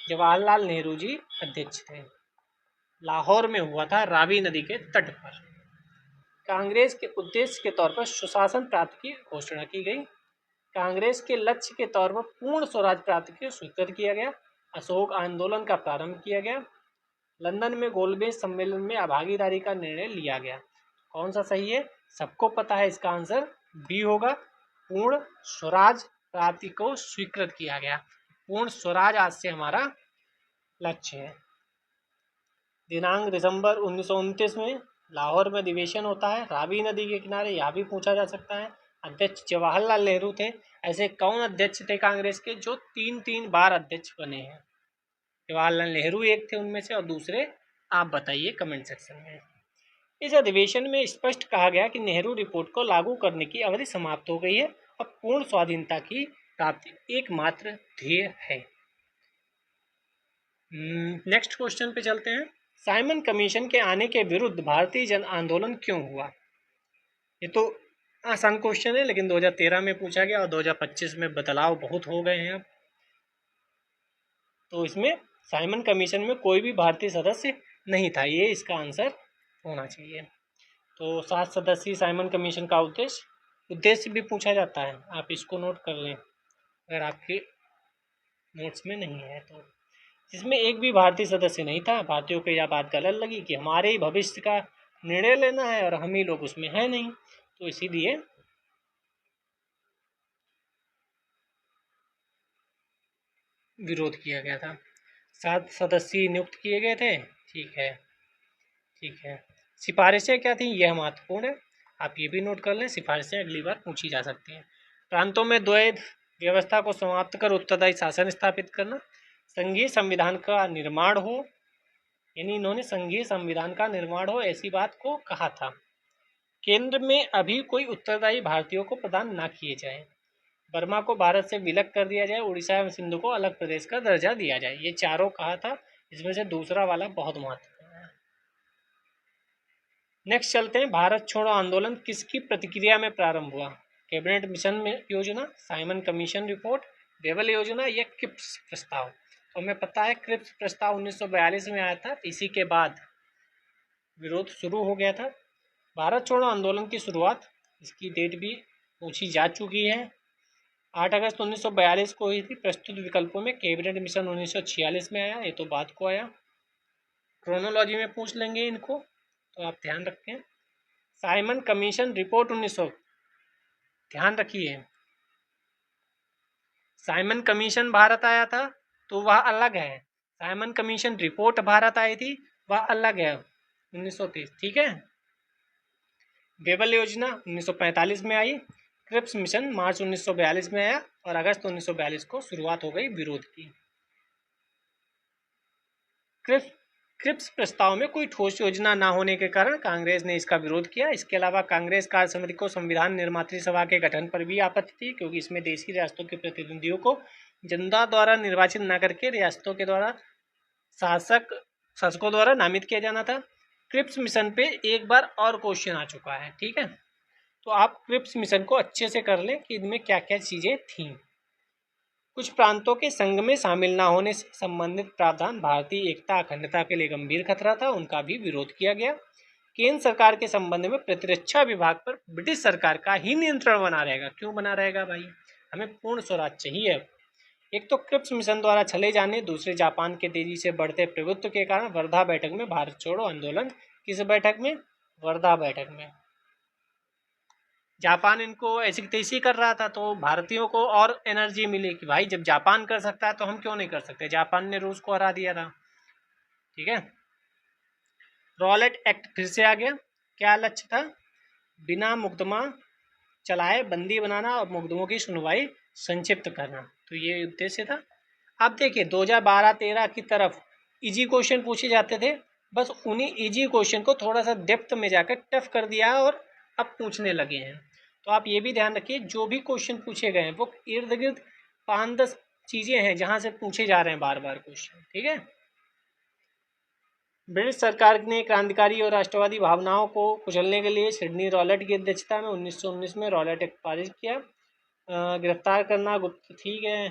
जवाहरलाल नेहरू जी अध्यक्ष थे। लाहौर में हुआ था, रावी नदी के तट पर। कांग्रेस के उद्देश्य के तौर पर सुशासन प्राप्ति की घोषणा की गई। कांग्रेस के लक्ष्य के तौर पर पूर्ण स्वराज प्राप्ति को स्वीकृत किया गया। अशोक आंदोलन का प्रारंभ किया गया। लंदन में गोलमेज सम्मेलन में भागीदारी का निर्णय लिया गया। कौन सा सही है? सबको पता है, इसका आंसर बी होगा। पूर्ण स्वराज प्राप्ति को स्वीकृत किया गया। पूर्ण स्वराज आज से हमारा लक्ष्य है। दिनांक दिसंबर 1929 में लाहौर में अधिवेशन होता है, रावी नदी के किनारे। यह भी पूछा जा सकता है। अध्यक्ष जवाहरलाल नेहरू थे। ऐसे कौन अध्यक्ष थे कांग्रेस के जो 3 बार अध्यक्ष बने हैं? जवाहरलाल नेहरू एक थे उनमें से, और दूसरे आप बताइए कमेंट सेक्शन में। इस अधिवेशन में स्पष्ट कहा गया कि नेहरू रिपोर्ट को लागू करने की अवधि समाप्त हो गई है और पूर्ण स्वाधीनता की प्राप्ति एकमात्र ध्येय है। नेक्स्ट क्वेश्चन पे चलते हैं। साइमन कमीशन के आने के विरुद्ध भारतीय जन आंदोलन क्यों हुआ? ये तो आसान क्वेश्चन है, लेकिन 2013 में पूछा गया और 2025 में बदलाव बहुत हो गए हैं अब। तो इसमें साइमन कमीशन में कोई भी भारतीय सदस्य नहीं था, ये इसका आंसर होना चाहिए। तो 7 सदस्यीय साइमन कमीशन का उद्देश्य भी पूछा जाता है, आप इसको नोट कर लें अगर आपके नोट्स में नहीं है तो। जिसमें एक भी भारतीय सदस्य नहीं था। भारतीयों को यह बात गलत लगी कि हमारे ही भविष्य का निर्णय लेना है और हम ही लोग उसमें हैं नहीं, तो इसीलिए विरोध किया गया था। 7 सदस्य नियुक्त किए गए थे। ठीक है, ठीक है। सिफारिशें क्या थी यह महत्वपूर्ण है, आप ये भी नोट कर लें। सिफारिशें अगली बार पूछी जा सकती हैं। प्रांतों में द्वैध व्यवस्था को समाप्त कर उत्तरदायी शासन स्थापित करना। संघीय संविधान का निर्माण हो, यानी इन्होंने संघीय संविधान का निर्माण हो ऐसी बात को कहा था। केंद्र में अभी कोई उत्तरदायी भारतीयों को प्रदान ना किए जाए, बर्मा को भारत से विलग कर दिया जाए, उड़ीसा एवं सिंधु को अलग प्रदेश का दर्जा दिया जाए। ये चारों कहा था, इसमें से दूसरा वाला बहुत महत्वपूर्ण है। नेक्स्ट चलते हैं, भारत छोड़ो आंदोलन किसकी प्रतिक्रिया में प्रारंभ हुआ? कैबिनेट मिशन में योजना, साइमन कमीशन रिपोर्ट, बेवल योजना या क्रिप्स प्रस्ताव? तो हमें पता है क्रिप्स प्रस्ताव 1942 में आया था, इसी के बाद विरोध शुरू हो गया था। भारत छोड़ो आंदोलन की शुरुआत, इसकी डेट भी पूछी जा चुकी है, 8 अगस्त 1942 को हुई थी। प्रस्तुत विकल्पों में कैबिनेट मिशन 1946 में आया, ये तो बाद को आया। क्रोनोलॉजी में पूछ लेंगे इनको, तो आप ध्यान रखें। साइमन कमीशन रिपोर्ट 1900, ध्यान रखिए साइमन कमीशन भारत आया था तो वह अलग है, साइमन कमीशन रिपोर्ट भारत आई थी वह अलग है, 1930, ठीक है। बेवल योजना 1945 में आई, क्रिप्स मिशन मार्च 1942 में आया और अगस्त 1942 को शुरुआत हो गई विरोध की। क्रिप्स प्रस्ताव में कोई ठोस योजना न होने के कारण कांग्रेस ने इसका विरोध किया। इसके अलावा कांग्रेस कार्य समिति को संविधान निर्मात्री सभा के गठन पर भी आपत्ति थी, क्योंकि इसमें देशी रियासतों के प्रतिनिधियों को जनता द्वारा निर्वाचित न करके रियासतों के द्वारा शासकों द्वारा नामित किया जाना था। क्रिप्स मिशन पे एक बार और क्वेश्चन आ चुका है, ठीक है, तो आप क्रिप्स मिशन को अच्छे से कर लें कि इनमें क्या क्या चीज़ें थीं। कुछ प्रांतों के संघ में शामिल न होने से संबंधित प्रावधान भारतीय एकता अखंडता के लिए गंभीर खतरा था, उनका भी विरोध किया गया। केंद्र सरकार के संबंध में प्रतिरक्षा विभाग पर ब्रिटिश सरकार का ही नियंत्रण बना रहेगा। क्यों बना रहेगा भाई? हमें पूर्ण स्वराज चाहिए। एक तो क्रिप्स मिशन द्वारा चले जाने, दूसरे जापान के तेजी से बढ़ते प्रभुत्व के कारण वर्धा बैठक में भारत छोड़ो आंदोलन, किस बैठक में? वर्धा बैठक में। जापान इनको ऐसी तैसी कर रहा था, तो भारतीयों को और एनर्जी मिली कि भाई जब जापान कर सकता है तो हम क्यों नहीं कर सकते। जापान ने रूस को हरा दिया था, ठीक है। रॉलेट एक्ट फिर से आ गया। क्या लक्ष्य था? बिना मुकदमा चलाए बंदी बनाना और मुकदमों की सुनवाई संक्षिप्त करना, तो ये उद्देश्य था। अब देखिए 2012-13 की तरफ इजी क्वेश्चन पूछे जाते थे, बस उन्हीं इजी क्वेश्चन को थोड़ा सा डेप्थ में जाकर टफ कर दिया और अब पूछने लगे हैं। तो आप ये भी ध्यान रखिए, जो भी क्वेश्चन पूछे गए हैं वो इर्द गिर्द 5-10 चीज़ें हैं जहाँ से पूछे जा रहे हैं बार बार क्वेश्चन, ठीक है। ब्रिटिश सरकार ने क्रांतिकारी और राष्ट्रवादी भावनाओं को कुचलने के लिए सिडनी रॉलेट की अध्यक्षता में 1919 में रॉलेट एक्ट पारित किया। गिरफ्तार करना गुप्त, ठीक है,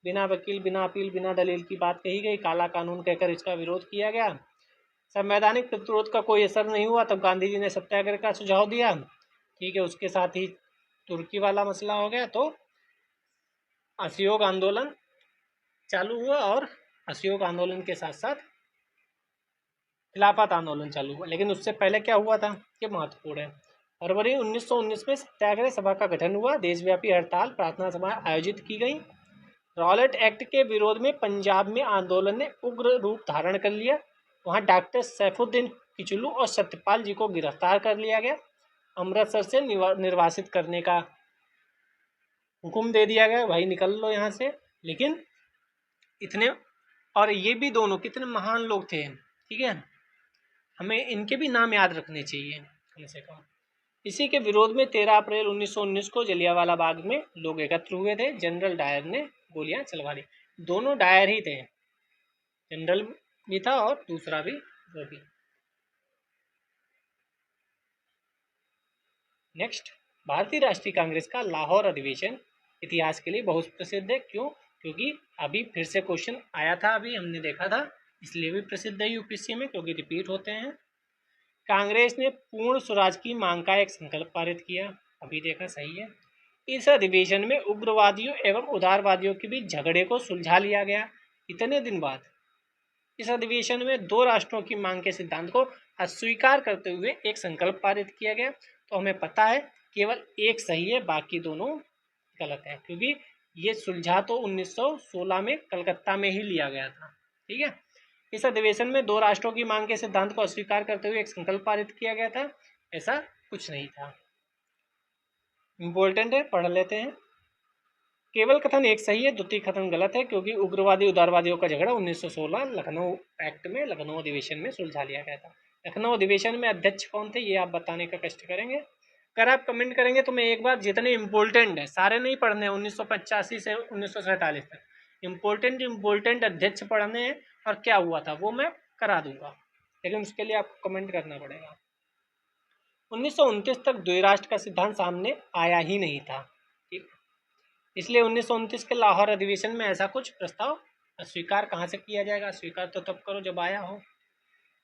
बिना वकील बिना अपील बिना दलील की बात कही गई, काला कानून कहकर इसका विरोध किया गया। संवैधानिक प्रतिरोध का कोई असर नहीं हुआ, तब गांधी जी ने सत्याग्रह का सुझाव दिया, ठीक है। उसके साथ ही तुर्की वाला मसला हो गया, तो असहयोग आंदोलन चालू हुआ और असहयोग आंदोलन के साथ साथ खिलाफत आंदोलन चालू हुआ। लेकिन उससे पहले क्या हुआ था, ये महत्वपूर्ण है। फरवरी 1919 में सत्याग्रह सभा का गठन हुआ, देशव्यापी हड़ताल प्रार्थना सभा आयोजित की गई। रॉलेट एक्ट के विरोध में पंजाब में आंदोलन ने उग्र रूप धारण कर लिया। वहां डॉक्टर सैफुद्दीन किचलू और सत्यपाल जी को गिरफ्तार कर लिया गया। अमृतसर से निर्वासित करने का हुक्म दे दिया गया, भाई निकल लो यहाँ से। लेकिन इतने, और ये भी दोनों कितने महान लोग थे, ठीक है, हमें इनके भी नाम याद रखने चाहिए कम से कम। इसी के विरोध में 13 अप्रैल 1919 को जलियांवाला बाग में लोग एकत्र हुए थे। जनरल डायर ने गोलियां चलवा दी। दोनों डायर ही थे, जनरल भी था और दूसरा भी, वो भी। नेक्स्ट, भारतीय राष्ट्रीय कांग्रेस का लाहौर अधिवेशन इतिहास के लिए बहुत प्रसिद्ध है। क्यों? क्योंकि अभी फिर से क्वेश्चन आया था, अभी हमने देखा था, इसलिए भी प्रसिद्ध है यूपीएससी में, क्योंकि रिपीट होते हैं। कांग्रेस ने पूर्ण स्वराज की मांग का एक संकल्प पारित किया, अभी देखा, सही है। इस अधिवेशन में उग्रवादियों एवं उदारवादियों के बीच झगड़े को सुलझा लिया गया। इतने दिन बाद इस अधिवेशन में 2 राष्ट्रों की मांग के सिद्धांत को अस्वीकार करते हुए एक संकल्प पारित किया गया। तो हमें पता है केवल एक सही है, बाकी दोनों गलत है, क्योंकि ये सुलझा तो 1916 में कलकत्ता में ही लिया गया था, ठीक है। इस अधिवेशन में 2 राष्ट्रों की मांग के सिद्धांत को अस्वीकार करते हुए एक संकल्प पारित किया गया था, ऐसा कुछ नहीं था। इम्पोर्टेंट है, पढ़ लेते हैं। केवल कथन एक सही है, द्वितीय कथन गलत है, क्योंकि उग्रवादी उदारवादियों का झगड़ा 1916 लखनऊ एक्ट में लखनऊ अधिवेशन में सुलझा लिया गया था। लखनऊ अधिवेशन में अध्यक्ष कौन थे, ये आप बताने का कष्ट करेंगे। अगर आप कमेंट करेंगे तो मैं एक बार जितने इम्पोर्टेंट है सारे नहीं पढ़ने, 1985 से 1947 तक इम्पोर्टेंट अध्यक्ष पढ़ने हैं और क्या हुआ था वो मैं करा दूंगा, लेकिन उसके लिए आपको कमेंट करना पड़ेगा। 1929 तक द्विराष्ट्र का सिद्धांत सामने आया ही नहीं था, ठीक, इसलिए 1929 के लाहौर अधिवेशन में ऐसा कुछ प्रस्ताव अस्वीकार कहाँ से किया जाएगा, स्वीकार तो तब करो जब आया हो।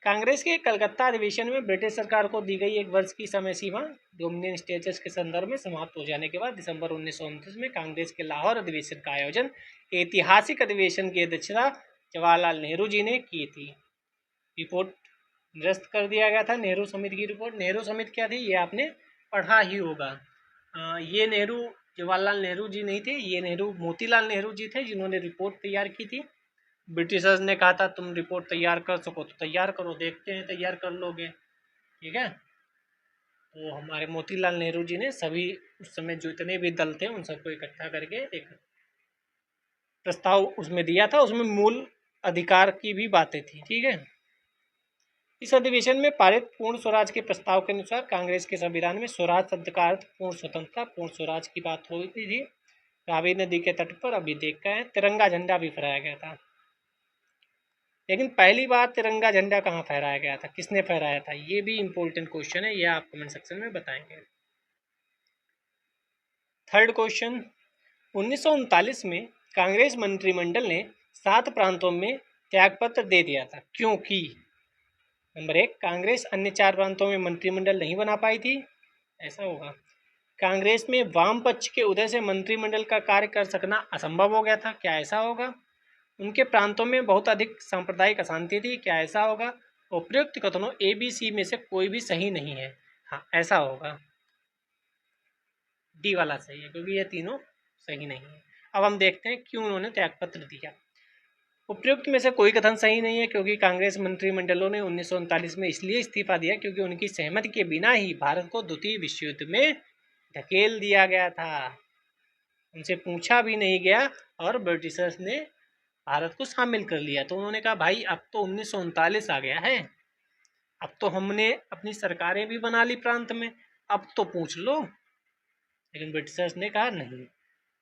कांग्रेस के कलकत्ता अधिवेशन में ब्रिटिश सरकार को दी गई 1 वर्ष की समय सीमा डोमिनियन स्टेटस के संदर्भ में समाप्त हो जाने के बाद दिसंबर 1929 में कांग्रेस के लाहौर अधिवेशन का आयोजन ऐतिहासिक अधिवेशन की अध्यक्षता जवाहरलाल नेहरू जी ने की थी। रिपोर्ट निरस्त कर दिया गया था नेहरू समिति की रिपोर्ट। नेहरू समिति क्या थी ये आपने पढ़ा ही होगा। ये नेहरू जवाहरलाल नेहरू जी नहीं थे, ये नेहरू मोतीलाल नेहरू जी थे जिन्होंने रिपोर्ट तैयार की थी। ब्रिटिशर्स ने कहा था तुम रिपोर्ट तैयार कर सको तो तैयार करो, देखते हैं तैयार कर लोगे, ठीक है। तो हमारे मोतीलाल नेहरू जी ने सभी उस समय जो इतने भी दल थे उन सबको इकट्ठा करके एक प्रस्ताव उसमें दिया था, उसमें मूल अधिकार की भी बातें थी, ठीक है। इस अधिवेशन में पारित पूर्ण स्वराज के प्रस्ताव के अनुसार कांग्रेस के संविधान में स्वराज शब्द का अर्थ पूर्ण स्वतंत्रता, पूर्ण स्वराज की बात हुई थी। रावी नदी के तट पर अभी देखा है तिरंगा झंडा भी फहराया गया था, लेकिन पहली बार तिरंगा झंडा कहाँ फहराया गया था, किसने फहराया था, ये भी इंपॉर्टेंट क्वेश्चन है, ये आप कमेंट सेक्शन में बताएंगे। थर्ड क्वेश्चन, 1939 में कांग्रेस मंत्रिमंडल ने 7 प्रांतों में त्यागपत्र दे दिया था क्योंकि नंबर 1 कांग्रेस अन्य 4 प्रांतों में मंत्रिमंडल नहीं बना पाई थी, ऐसा होगा। कांग्रेस में वाम पक्ष के उदय से मंत्रिमंडल का कार्य कर सकना असंभव हो गया था, क्या ऐसा होगा। उनके प्रांतों में बहुत अधिक सांप्रदायिक अशांति थी, क्या ऐसा होगा। उपयुक्त कथनों ए बी सी में से कोई भी सही नहीं है, हाँ ऐसा होगा, डी वाला सही है क्योंकि ये तीनों सही नहीं है। अब हम देखते हैं क्यों उन्होंने त्यागपत्र दिया। उपयुक्त में से कोई कथन सही नहीं है क्योंकि कांग्रेस मंत्रिमंडलों ने 1939 में इसलिए इस्तीफा दिया क्योंकि उनकी सहमति के बिना ही भारत को द्वितीय विश्व युद्ध में धकेल दिया गया था, उनसे पूछा भी नहीं गया और ब्रिटिशर्स ने भारत को शामिल कर लिया। तो उन्होंने कहा भाई अब तो 1939 आ गया है, अब तो हमने अपनी सरकारें भी बना ली प्रांत में, अब तो पूछ लो, लेकिन ब्रिटिशर्स ने कहा नहीं।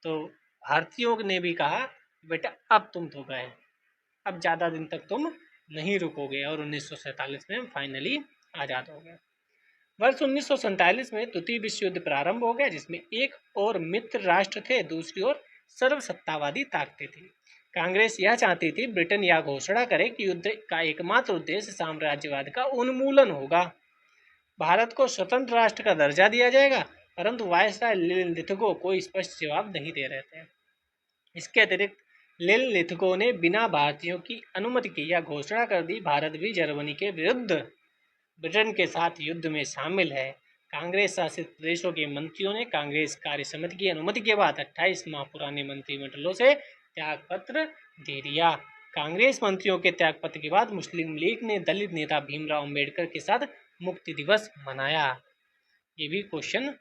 तो भारतीयों ने भी कहा बेटा अब तुम तो गए, अब ज़्यादा दिन तक तुम नहीं रुकोगे, और 1947 में फाइनली आज़ाद हो गए। वर्ष 1947 में द्वितीय विश्व युद्ध प्रारंभ हो गया जिसमें एक और मित्र राष्ट्र थे, दूसरी ओर सर्वसत्तावादी ताकतें थी। कांग्रेस यह चाहती थी ब्रिटेन यह घोषणा करे कि युद्ध का एकमात्र उद्देश्य साम्राज्यवाद का उन्मूलन होगा, भारत को स्वतंत्र राष्ट्र का दर्जा दिया जाएगा, परंतु वायसराय लिथगो कोई स्पष्ट जवाब नहीं दे रहे थे। इसके अतिरिक्त लिथगो ने बिना भारतीयों की अनुमति के यह घोषणा कर दी भारत भी जर्मनी के विरुद्ध ब्रिटेन के साथ युद्ध में शामिल है। कांग्रेस शासित प्रदेशों के मंत्रियों ने कांग्रेस कार्य समिति की अनुमति के बाद 28 माह पुराने मंत्रिमंडलों से त्यागपत्र दे दिया। कांग्रेस मंत्रियों के त्यागपत्र के बाद मुस्लिम लीग ने दलित नेता भीमराव अंबेडकर के साथ मुक्ति दिवस मनाया। ये भी क्वेश्चन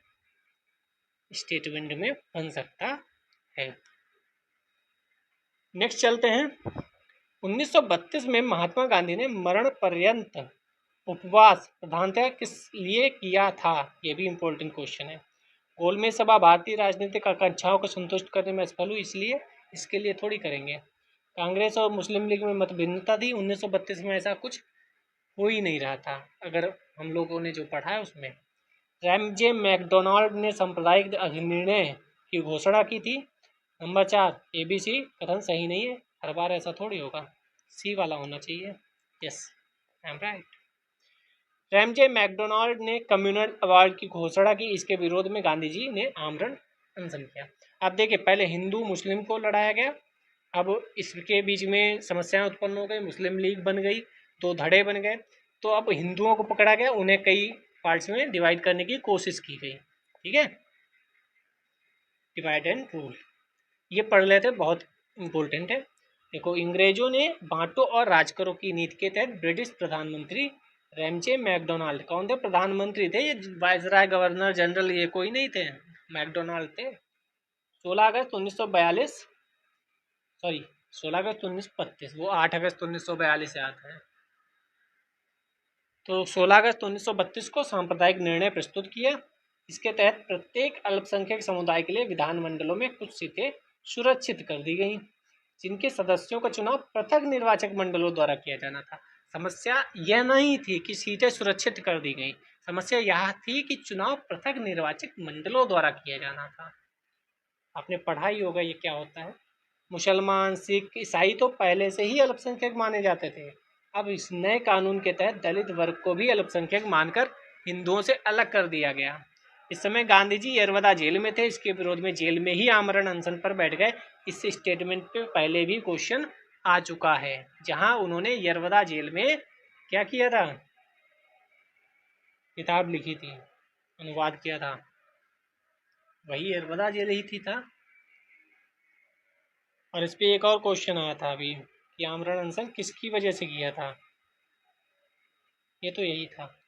स्टेटमेंट में बन सकता है। नेक्स्ट चलते हैं। 1932 में महात्मा गांधी ने मरण पर्यंत उपवास प्रधानतः किस लिए किया था, ये भी इम्पोर्टेंट क्वेश्चन है। गोलमेज सभा भारतीय राजनीतिक आकांक्षाओं को संतुष्ट करने में असफल हुई इसलिए, इसके लिए थोड़ी करेंगे। कांग्रेस और मुस्लिम लीग में मतभिन्नता थी, 1932 में ऐसा कुछ हो ही नहीं रहा था अगर हम लोगों ने जो पढ़ा है उसमें। रैमजे मैकडोनाल्ड ने सांप्रदायिक निर्णय की घोषणा की थी। नंबर 4 ABC कथन सही नहीं है, हर बार ऐसा थोड़ी होगा, सी वाला होना चाहिए। Yes I am right. Ramsay MacDonald ने कम्युनल अवार्ड की घोषणा की, इसके विरोध में गांधी जी ने आमरण अनशन किया। अब देखिए पहले हिंदू मुस्लिम को लड़ाया गया, अब इसके बीच में समस्याएं उत्पन्न हो गई, मुस्लिम लीग बन गई, 2 धड़े बन गए, तो अब हिंदुओं को पकड़ा गया, उन्हें कई पार्ट्स में डिवाइड करने की कोशिश की गई, ठीक है, डिवाइड एंड रूल, ये पढ़ लेते, बहुत इंपॉर्टेंट है। देखो अंग्रेजों ने बांटो और राज करो की नीति के तहत ब्रिटिश प्रधानमंत्री रैमजे मैकडोनाल्ड कौन थे, प्रधानमंत्री थे, ये वायसराय गवर्नर जनरल ये कोई नहीं थे, मैकडोनाल्ड थे। 16 अगस्त 1942, सॉरी 16 अगस्त 1932, वो 8 अगस्त 1942 से आता है। तो 16 अगस्त 1932 को सांप्रदायिक निर्णय प्रस्तुत किया। इसके तहत प्रत्येक अल्पसंख्यक समुदाय के लिए विधानमंडलों में कुछ सीटें सुरक्षित कर दी गई, जिनके सदस्यों का चुनाव पृथक निर्वाचक मंडलों द्वारा किया जाना था। समस्या यह नहीं थी कि सीटें सुरक्षित कर दी गई, समस्या यह थी कि चुनाव पृथक निर्वाचक मंडलों द्वारा किया जाना था। आपने पढ़ा ही होगा ये क्या होता है। मुसलमान, सिख, ईसाई तो पहले से ही अल्पसंख्यक माने जाते थे। अब इस नए कानून के तहत दलित वर्ग को भी अल्पसंख्यक मानकर हिंदुओं से अलग कर दिया गया। इस समय गांधी जी यरवदा जेल में थे, इसके विरोध में जेल में ही आमरण अनशन पर बैठ गए। इस स्टेटमेंट पे पहले भी क्वेश्चन आ चुका है, जहां उन्होंने यरवदा जेल में क्या किया था, किताब लिखी थी, अनुवाद किया था, वही यरवदा जेल ही थी था। और इस पे एक और क्वेश्चन आया था अभी कि आमरण अनशन किसकी वजह से किया था, ये तो यही था।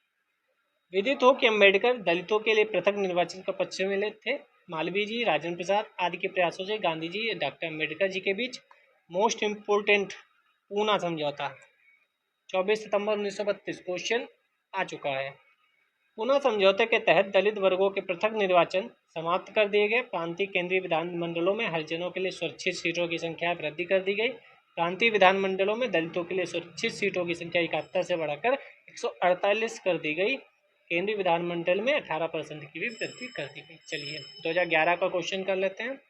विदित हो कि अम्बेडकर दलितों के लिए पृथक निर्वाचन का पक्ष में थे। मालवीय जी, राजेंद्र प्रसाद आदि के प्रयासों से गांधी जी डॉक्टर अम्बेडकर जी के बीच मोस्ट इम्पोर्टेंट पूना समझौता 24 सितंबर 1932 क्वेश्चन आ चुका है। पूना समझौते के तहत दलित वर्गों के पृथक निर्वाचन समाप्त कर दिए गए। प्रांतीय केंद्रीय विधानमंडलों में हरिजनों के लिए सुरक्षित सीटों की संख्या वृद्धि कर दी गई। प्रांतीय विधानमंडलों में दलितों के लिए सुरक्षित सीटों की संख्या 71 से बढ़ाकर 148 कर दी गई। केंद्रीय विधानमंडल में 18% की भी वृद्धि कर दी गई। चलिए 2011 का क्वेश्चन कर लेते हैं।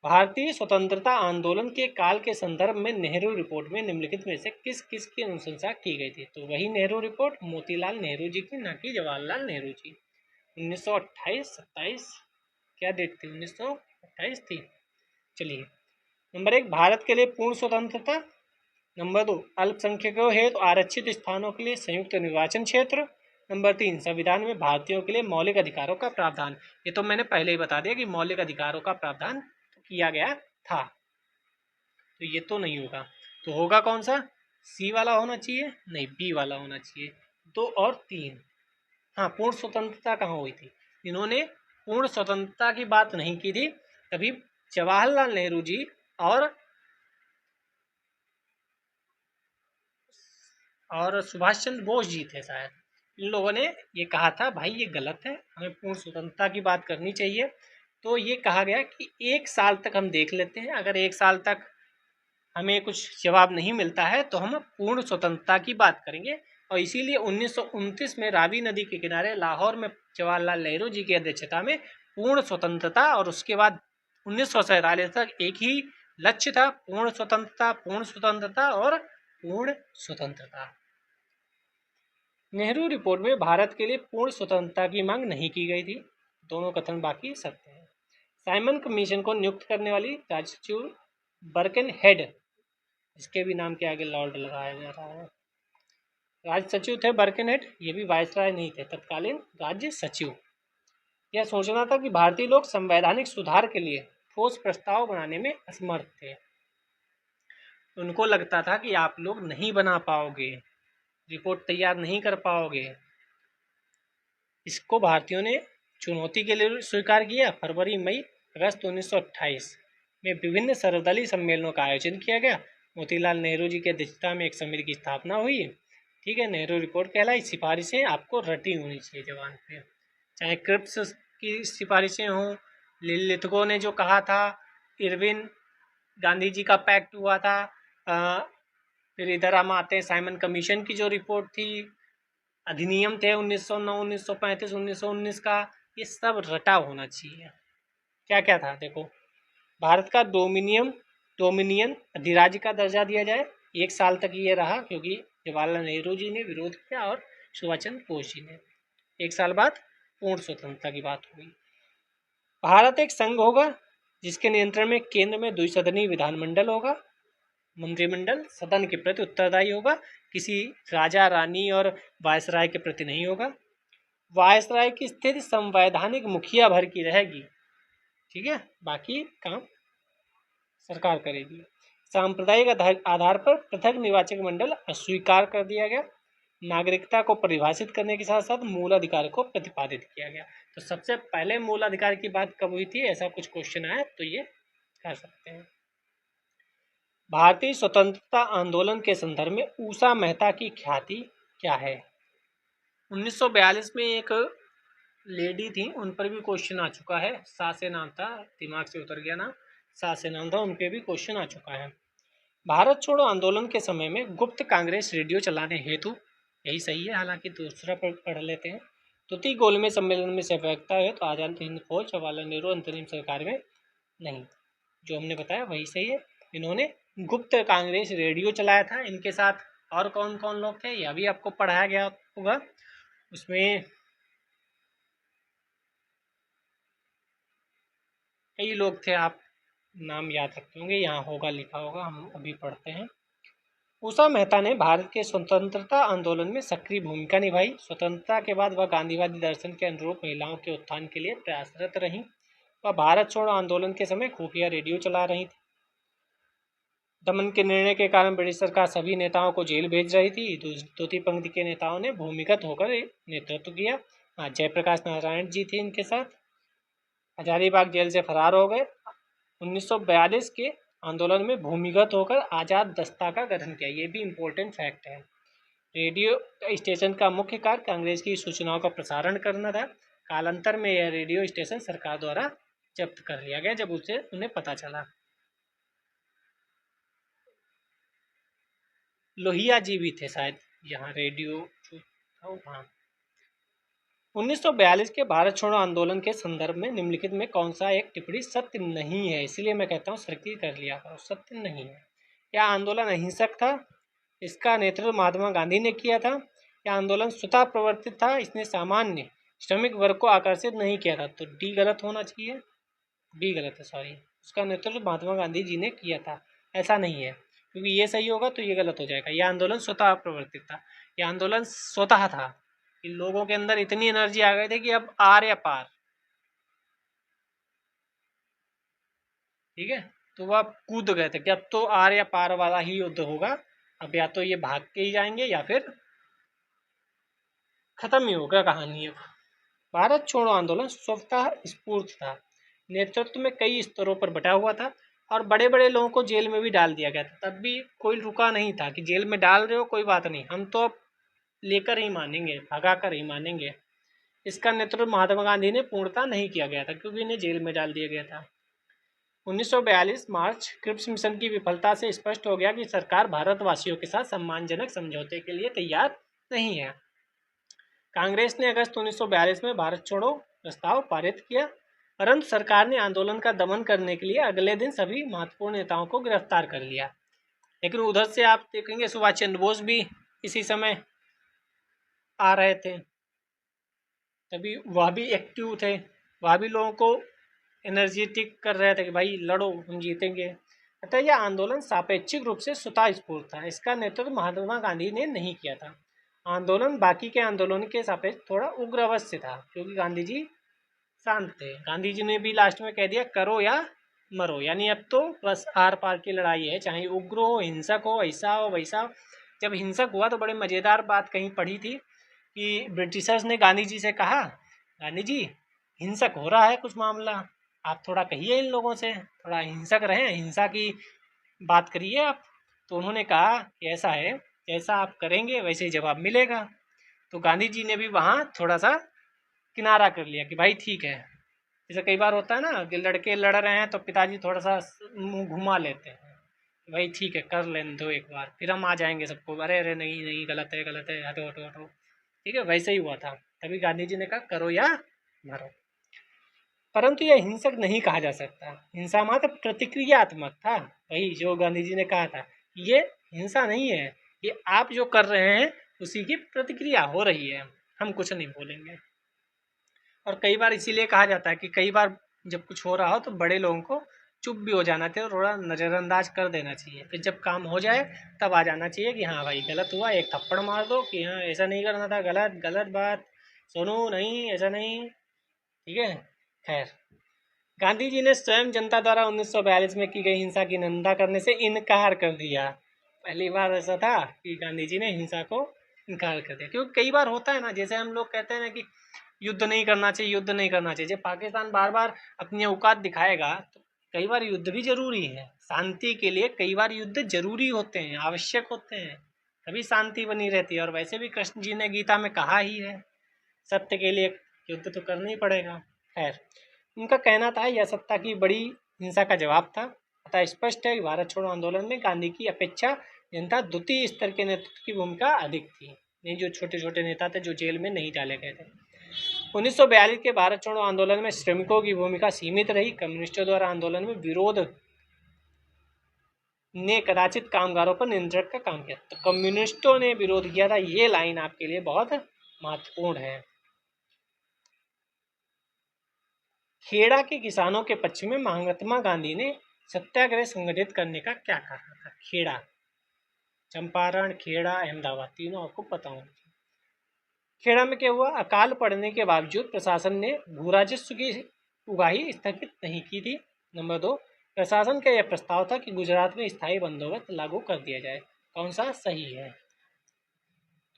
भारतीय स्वतंत्रता आंदोलन के काल के संदर्भ में नेहरू रिपोर्ट में निम्नलिखित में से किस किस की अनुशंसा की गई थी। तो वही नेहरू रिपोर्ट मोतीलाल नेहरू जी की, ना कि जवाहरलाल नेहरू जी। 1928-27 क्या डेट थी, 1928 थी। चलिए नंबर 1 भारत के लिए पूर्ण स्वतंत्रता। नंबर 2 अल्पसंख्यकों हेतु आरक्षित स्थानों के लिए संयुक्त निर्वाचन क्षेत्र। नंबर 3 संविधान में भारतीयों के लिए मौलिक अधिकारों का प्रावधान। ये तो मैंने पहले ही बता दिया कि मौलिक अधिकारों का प्रावधान किया गया था, तो ये तो नहीं होगा। तो होगा कौन सा, सी वाला होना चाहिए, नहीं बी वाला होना चाहिए। 2 और 3। हाँ, पूर्ण स्वतंत्रता कहाँ हुई थी, इन्होंने पूर्ण स्वतंत्रता की बात नहीं की थी, तभी जवाहरलाल नेहरू जी और सुभाष चंद्र बोस जी थे शायद, इन लोगों ने ये कहा था भाई ये गलत है, हमें पूर्ण स्वतंत्रता की बात करनी चाहिए। तो ये कहा गया कि 1 साल तक हम देख लेते हैं, अगर 1 साल तक हमें कुछ जवाब नहीं मिलता है तो हम पूर्ण स्वतंत्रता की बात करेंगे। और इसीलिए 1929 में रावी नदी के किनारे लाहौर में जवाहरलाल नेहरू जी की अध्यक्षता में पूर्ण स्वतंत्रता, और उसके बाद 1947 तक एक ही लक्ष्य था, पूर्ण स्वतंत्रता, पूर्ण स्वतंत्रता और पूर्ण स्वतंत्रता। नेहरू रिपोर्ट में भारत के लिए पूर्ण स्वतंत्रता की मांग नहीं की गई थी, दोनों कथन बाकी सत्य हैं। साइमन कमीशन को नियुक्त करने वाली राज्य सचिव बर्कन हेड, इसके भी नाम के आगे लॉर्ड लगाया जा रहा है, राज्य सचिव थे बर्कन हेड, ये भी वायसराय नहीं थे, तत्कालीन राज्य सचिव। यह सोचना था कि भारतीय लोग संवैधानिक सुधार के लिए ठोस प्रस्ताव बनाने में असमर्थ थे। उनको लगता था कि आप लोग नहीं बना पाओगे, रिपोर्ट तैयार नहीं कर पाओगे। इसको भारतीयों ने चुनौती के लिए स्वीकार किया। फरवरी मई अगस्त 1928 में विभिन्न सर्वदलीय सम्मेलनों का आयोजन किया गया। मोतीलाल नेहरू जी की अध्यक्षता में एक समिति की स्थापना हुई। ठीक है, नेहरू रिपोर्ट कहलाई। सिफारिशें आपको रटी होनी चाहिए जवान पे, चाहे क्रिप्स की सिफारिशें हों, लिलिथगो ने जो कहा था, इरविन गांधी जी का पैक्ट हुआ था, फिर इधर हम आते हैं साइमन कमीशन की जो रिपोर्ट थी, अधिनियम थे 1909, 1935, 1919 का, ये सब रटा होना चाहिए। क्या क्या था देखो, भारत का डोमिनियन अधिराज्य का दर्जा दिया जाए, 1 साल तक ये रहा क्योंकि जवाहरलाल नेहरू जी ने विरोध किया और सुभाष चंद्र बोस जी ने। 1 साल बाद पूर्ण स्वतंत्रता की बात हुई। भारत एक संघ होगा जिसके नियंत्रण में केंद्र में द्विसदनीय विधानमंडल होगा। मंत्रिमंडल सदन के प्रति उत्तरदायी होगा, किसी राजा रानी और वायसराय के प्रति नहीं होगा। वायसराय की स्थिति संवैधानिक मुखिया भर की रहेगी, ठीक है, बाकी काम सरकार करेगी। सांप्रदायिक आधार पर पृथक निर्वाचक मंडल अस्वीकार कर दिया गया। नागरिकता को परिभाषित करने के साथ साथ मूल अधिकार को प्रतिपादित किया गया। तो सबसे पहले मूल अधिकार की बात कब हुई थी, ऐसा कुछ क्वेश्चन आया तो ये कर सकते हैं। भारतीय स्वतंत्रता आंदोलन के संदर्भ में उषा मेहता की ख्याति क्या है? 1942 में एक लेडी थी, उन पर भी क्वेश्चन आ चुका है। सा से नाम था, दिमाग से उतर गया नाम, सा से नाम था, उन पर भी क्वेश्चन आ चुका है। भारत छोड़ो आंदोलन के समय में गुप्त कांग्रेस रेडियो चलाने हेतु, यही सही है, हालांकि दूसरा पढ़ लेते हैं। तुति गोलमेज सम्मेलन में सहभागिता है तो आजाद हिंद फौज, जवाहरलाल नेहरू अंतरिम सरकार में नहीं, जो हमने बताया वही सही है। इन्होंने गुप्त कांग्रेस रेडियो चलाया था। इनके साथ और कौन कौन लोग थे यह भी आपको पढ़ाया गया होगा, उसमें कई लोग थे, आप नाम याद रखते होंगे, यहाँ होगा लिखा होगा, हम अभी पढ़ते हैं। उषा मेहता ने भारत के स्वतंत्रता आंदोलन में सक्रिय भूमिका निभाई। स्वतंत्रता के बाद वह गांधीवादी दर्शन के अनुरूप महिलाओं के उत्थान के लिए प्रयासरत रहीं। वह भारत छोड़ो आंदोलन के समय खुफिया रेडियो चला रही थी। दमन के निर्णय के कारण ब्रिटिश सरकार सभी नेताओं को जेल भेज रही थी। दूसरी पंक्ति के नेताओं ने भूमिगत होकर नेतृत्व किया। जयप्रकाश नारायण जी थे इनके साथ। हजारीबाग जेल से फरार हो गए। 1942 के आंदोलन में भूमिगत होकर आज़ाद दस्ता का गठन किया, ये भी इम्पोर्टेंट फैक्ट है। रेडियो स्टेशन का मुख्य कार्य कांग्रेस की सूचनाओं का प्रसारण करना था। कालांतर में यह रेडियो स्टेशन सरकार द्वारा जब्त कर लिया गया जब उसे उन्हें पता चला। लोहिया जी भी थे शायद यहाँ रेडियो जो था वहाँ। 1942 के भारत छोड़ो आंदोलन के संदर्भ में निम्नलिखित में कौन सा एक टिप्पणी सत्य नहीं है? इसलिए मैं कहता हूँ सरकी कर लिया करो, सत्य नहीं है। यह आंदोलन अहिंसक था, इसका नेतृत्व महात्मा गांधी ने किया था। यह आंदोलन स्वतः प्रवर्तित था, इसने सामान्य श्रमिक वर्ग को आकर्षित नहीं किया था। तो डी गलत होना चाहिए, बी गलत है, सॉरी। उसका नेतृत्व महात्मा गांधी जी ने किया था, ऐसा नहीं है, क्योंकि ये सही होगा तो ये गलत हो जाएगा। यह आंदोलन स्वतः प्रवर्तित था, यह आंदोलन स्वतः था कि लोगों के अंदर इतनी एनर्जी आ गई थी कि अब आर या पार, ठीक है, तो वह कूद गए थे कि अब तो आर या पार वाला ही युद्ध होगा, अब या तो ये भाग के ही जाएंगे या फिर खत्म ही होगा कहानी। अब भारत छोड़ो आंदोलन स्वतः स्फूर्त था, नेतृत्व में कई स्तरों पर बटा हुआ था और बड़े बड़े लोगों को जेल में भी डाल दिया गया था। तब भी कोई रुका नहीं था कि जेल में डाल रहे हो कोई बात नहीं, हम तो अब लेकर ही मानेंगे, भगा कर ही मानेंगे। इसका नेतृत्व महात्मा गांधी ने पूर्णता नहीं किया गया था क्योंकि इन्हें जेल में डाल दिया गया था। 1942 मार्च क्रिप्स मिशन की विफलता से स्पष्ट हो गया कि सरकार भारतवासियों के साथ सम्मानजनक समझौते के लिए तैयार नहीं है। कांग्रेस ने अगस्त 1942 में भारत छोड़ो प्रस्ताव पारित किया, परंतु सरकार ने आंदोलन का दमन करने के लिए अगले दिन सभी महत्वपूर्ण नेताओं को गिरफ्तार कर लिया। लेकिन उधर से आप देखेंगे सुभाष चंद्र बोस भी इसी समय आ रहे थे, तभी वह भी एक्टिव थे, वह भी लोगों को एनर्जेटिक कर रहे थे कि भाई लड़ो, हम जीतेंगे। अतः यह आंदोलन सापेक्षिक रूप से स्वतः स्फूर्त था, इसका नेतृत्व महात्मा गांधी ने नहीं किया था। आंदोलन बाकी के आंदोलन के सापेक्ष थोड़ा उग्र अवश्य था क्योंकि गांधी जी शांत थे। गांधी जी ने भी लास्ट में कह दिया करो या मरो, यानी अब तो बस आर पार की लड़ाई है, चाहे उग्र हो, हिंसक हो, ऐसा हो वैसा हो। जब हिंसक हुआ तो बड़े मज़ेदार बात कहीं पढ़ी थी कि ब्रिटिशर्स ने गांधी जी से कहा, गांधी जी हिंसक हो रहा है कुछ मामला, आप थोड़ा कहिए इन लोगों से, थोड़ा हिंसक रहें, हिंसा की बात करिए आप। तो उन्होंने कहा कि ऐसा है, जैसा आप करेंगे वैसे ही जवाब मिलेगा। तो गांधी जी ने भी वहाँ थोड़ा सा किनारा कर लिया कि भाई ठीक है। जैसे कई बार होता है ना कि लड़के लड़ रहे हैं तो पिताजी थोड़ा सा मुंह घुमा लेते हैं, भाई ठीक है कर लेने दो एक बार, फिर हम आ जाएंगे सबको, अरे अरे नहीं नहीं गलत है गलत है, हटो हटो हटो, ठीक है। वैसे ही हुआ था, तभी गांधी जी ने कहा करो या मरो। परंतु यह हिंसक नहीं कहा जा सकता, हिंसा मात्र प्रतिक्रियात्मक था, वही जो गांधी जी ने कहा था, ये हिंसा नहीं है, ये आप जो कर रहे हैं उसी की प्रतिक्रिया हो रही है, हम कुछ नहीं बोलेंगे। और कई बार इसीलिए कहा जाता है कि कई बार जब कुछ हो रहा हो तो बड़े लोगों को चुप भी हो जाना चाहिए, थोड़ा नज़रअंदाज कर देना चाहिए, फिर जब काम हो जाए तब आ जाना चाहिए कि हाँ भाई गलत हुआ, एक थप्पड़ मार दो कि हाँ ऐसा नहीं करना था, गलत गलत बात, सुनो नहीं ऐसा नहीं, ठीक है। खैर, गांधी जी ने स्वयं जनता द्वारा 1942 में की गई हिंसा की निंदा करने से इनकार कर दिया। पहली बार ऐसा था कि गांधी जी ने हिंसा को इनकार कर दिया। क्योंकि कई बार होता है ना, जैसे हम लोग कहते हैं ना कि युद्ध नहीं करना चाहिए, युद्ध नहीं करना चाहिए। जब पाकिस्तान बार बार अपनी औकात दिखाएगा तो कई बार युद्ध भी जरूरी है। शांति के लिए कई बार युद्ध जरूरी होते हैं, आवश्यक होते हैं, तभी शांति बनी रहती है। और वैसे भी कृष्ण जी ने गीता में कहा ही है, सत्य के लिए युद्ध तो करना ही पड़ेगा। खैर, उनका कहना था यह सत्ता की बड़ी हिंसा का जवाब था। अतः स्पष्ट है कि भारत छोड़ो आंदोलन में गांधी की अपेक्षा जनता द्वितीय स्तर के नेतृत्व की भूमिका अधिक थी। ये जो छोटे छोटे नेता थे जो जेल में नहीं डाले गए थे। 1942 के भारत छोड़ो आंदोलन में श्रमिकों की भूमिका सीमित रही। कम्युनिस्टों द्वारा आंदोलन में विरोध ने कदाचित कामगारों पर नियंत्रण का काम किया। तो कम्युनिस्टों ने विरोध किया था, ये लाइन आपके लिए बहुत महत्वपूर्ण है। खेड़ा के किसानों के पक्ष में महात्मा गांधी ने सत्याग्रह संगठित करने का क्या कहा था? खेड़ा, चंपारण, खेड़ा, अहमदाबाद, तीनों आपको पता होना चाहिए। खेड़ा में क्या हुआ? अकाल पड़ने के बावजूद प्रशासन ने भू राजस्व की उगाही स्थगित नहीं की थी। नंबर 2, प्रशासन का यह प्रस्ताव था कि गुजरात में स्थायी बंदोबस्त लागू कर दिया जाए। कौन सा सही है?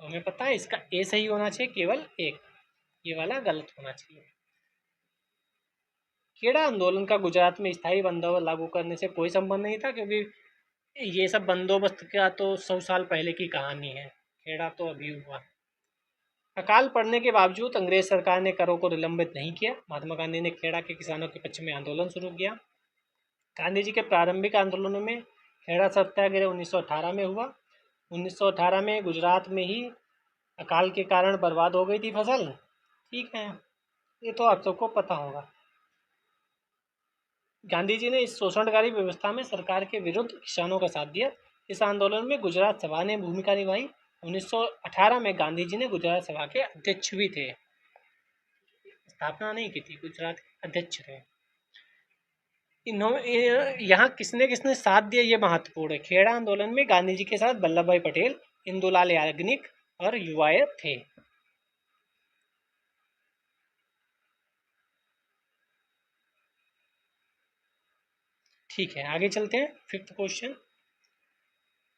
तो हमें पता है इसका ए सही होना चाहिए, केवल एक, ये वाला गलत होना चाहिए। खेड़ा आंदोलन का गुजरात में स्थायी बंदोबस्त लागू करने से कोई संबंध नहीं था, क्योंकि ये सब बंदोबस्त का तो 100 साल पहले की कहानी है। खेड़ा तो अभी हुआ। अकाल पड़ने के बावजूद अंग्रेज सरकार ने करों को निलंबित नहीं किया। महात्मा गांधी ने खेड़ा के किसानों के पक्ष में आंदोलन शुरू किया। गांधी जी के प्रारंभिक आंदोलनों में खेड़ा सत्याग्रह 1918 में हुआ। 1918 में गुजरात में ही अकाल के कारण बर्बाद हो गई थी फसल। ठीक है, ये तो आप सबको पता होगा। गांधी जी ने इस शोषणकारी व्यवस्था में सरकार के विरुद्ध किसानों का साथ दिया। इस आंदोलन में गुजरात सभा ने भूमिका निभाई। 1918 में गांधी जी ने गुजरात सभा के अध्यक्ष भी थे, स्थापना नहीं की थी, गुजरात के अध्यक्ष थे। इन्होंने यहाँ किसने किसने साथ दिया ये महत्वपूर्ण है। खेड़ा आंदोलन में गांधी जी के साथ वल्लभ भाई पटेल, इंदुलाल याग्निक और युवाएं थे। ठीक है, आगे चलते हैं। 5th क्वेश्चन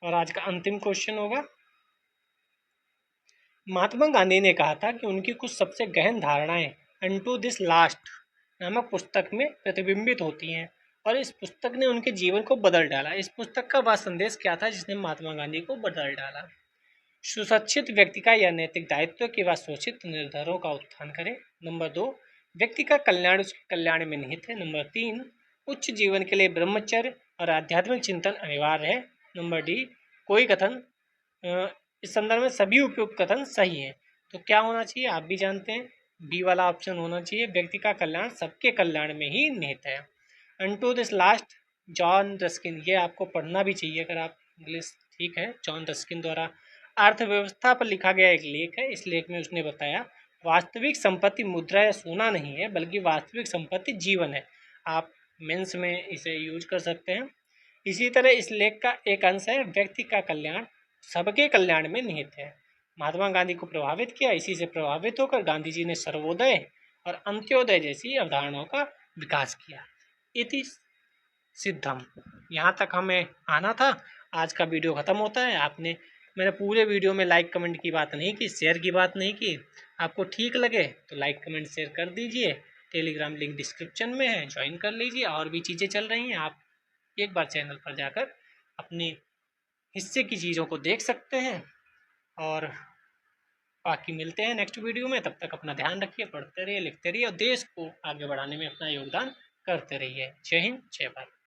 और आज का अंतिम क्वेश्चन होगा। महात्मा गांधी ने कहा था कि उनकी कुछ सबसे गहन धारणाएं अनटू दिस लास्ट नामक पुस्तक में प्रतिबिंबित होती हैं और इस पुस्तक ने उनके जीवन को बदल डाला। इस पुस्तक का वह संदेश क्या था जिसने महात्मा गांधी को बदल डाला? सुशिक्षित व्यक्ति का यह नैतिक दायित्व कि वह शोषित निर्धरों का उत्थान करे। नंबर 2, व्यक्ति का कल्याण उसके कल्याण में निहित है। नंबर 3, उच्च जीवन के लिए ब्रह्मचर्य और आध्यात्मिक चिंतन अनिवार्य है। नंबर डी, कोई कथन इस संदर्भ में सभी उपयुक्त कथन सही है। तो क्या होना चाहिए? आप भी जानते हैं, बी वाला ऑप्शन होना चाहिए, व्यक्ति का कल्याण सबके कल्याण में ही निहित है। Unto this last, John Ruskin, ये आपको पढ़ना भी चाहिए अगर आप इंग्लिश ठीक है। जॉन रस्किन द्वारा अर्थव्यवस्था पर लिखा गया एक लेख है। इस लेख में उसने बताया वास्तविक संपत्ति मुद्रा या सोना नहीं है, बल्कि वास्तविक संपत्ति जीवन है। आप मेंस में इसे यूज कर सकते हैं। इसी तरह इस लेख का एक अंश है व्यक्ति का कल्याण सबके कल्याण में निहित है। महात्मा गांधी को प्रभावित किया, इसी से प्रभावित होकर गांधी जी ने सर्वोदय और अंत्योदय जैसी अवधारणाओं का विकास किया। इति सिद्धम, यहाँ तक हमें आना था। आज का वीडियो ख़त्म होता है। मैंने पूरे वीडियो में लाइक कमेंट की बात नहीं की, शेयर की बात नहीं की। आपको ठीक लगे तो लाइक कमेंट शेयर कर दीजिए। टेलीग्राम लिंक डिस्क्रिप्शन में है, ज्वाइन कर लीजिए। और भी चीज़ें चल रही हैं, आप एक बार चैनल पर जाकर अपने हिस्से की चीज़ों को देख सकते हैं। और बाकी मिलते हैं नेक्स्ट वीडियो में। तब तक अपना ध्यान रखिए, पढ़ते रहिए, लिखते रहिए और देश को आगे बढ़ाने में अपना योगदान करते रहिए। जय हिंद, जय भारत।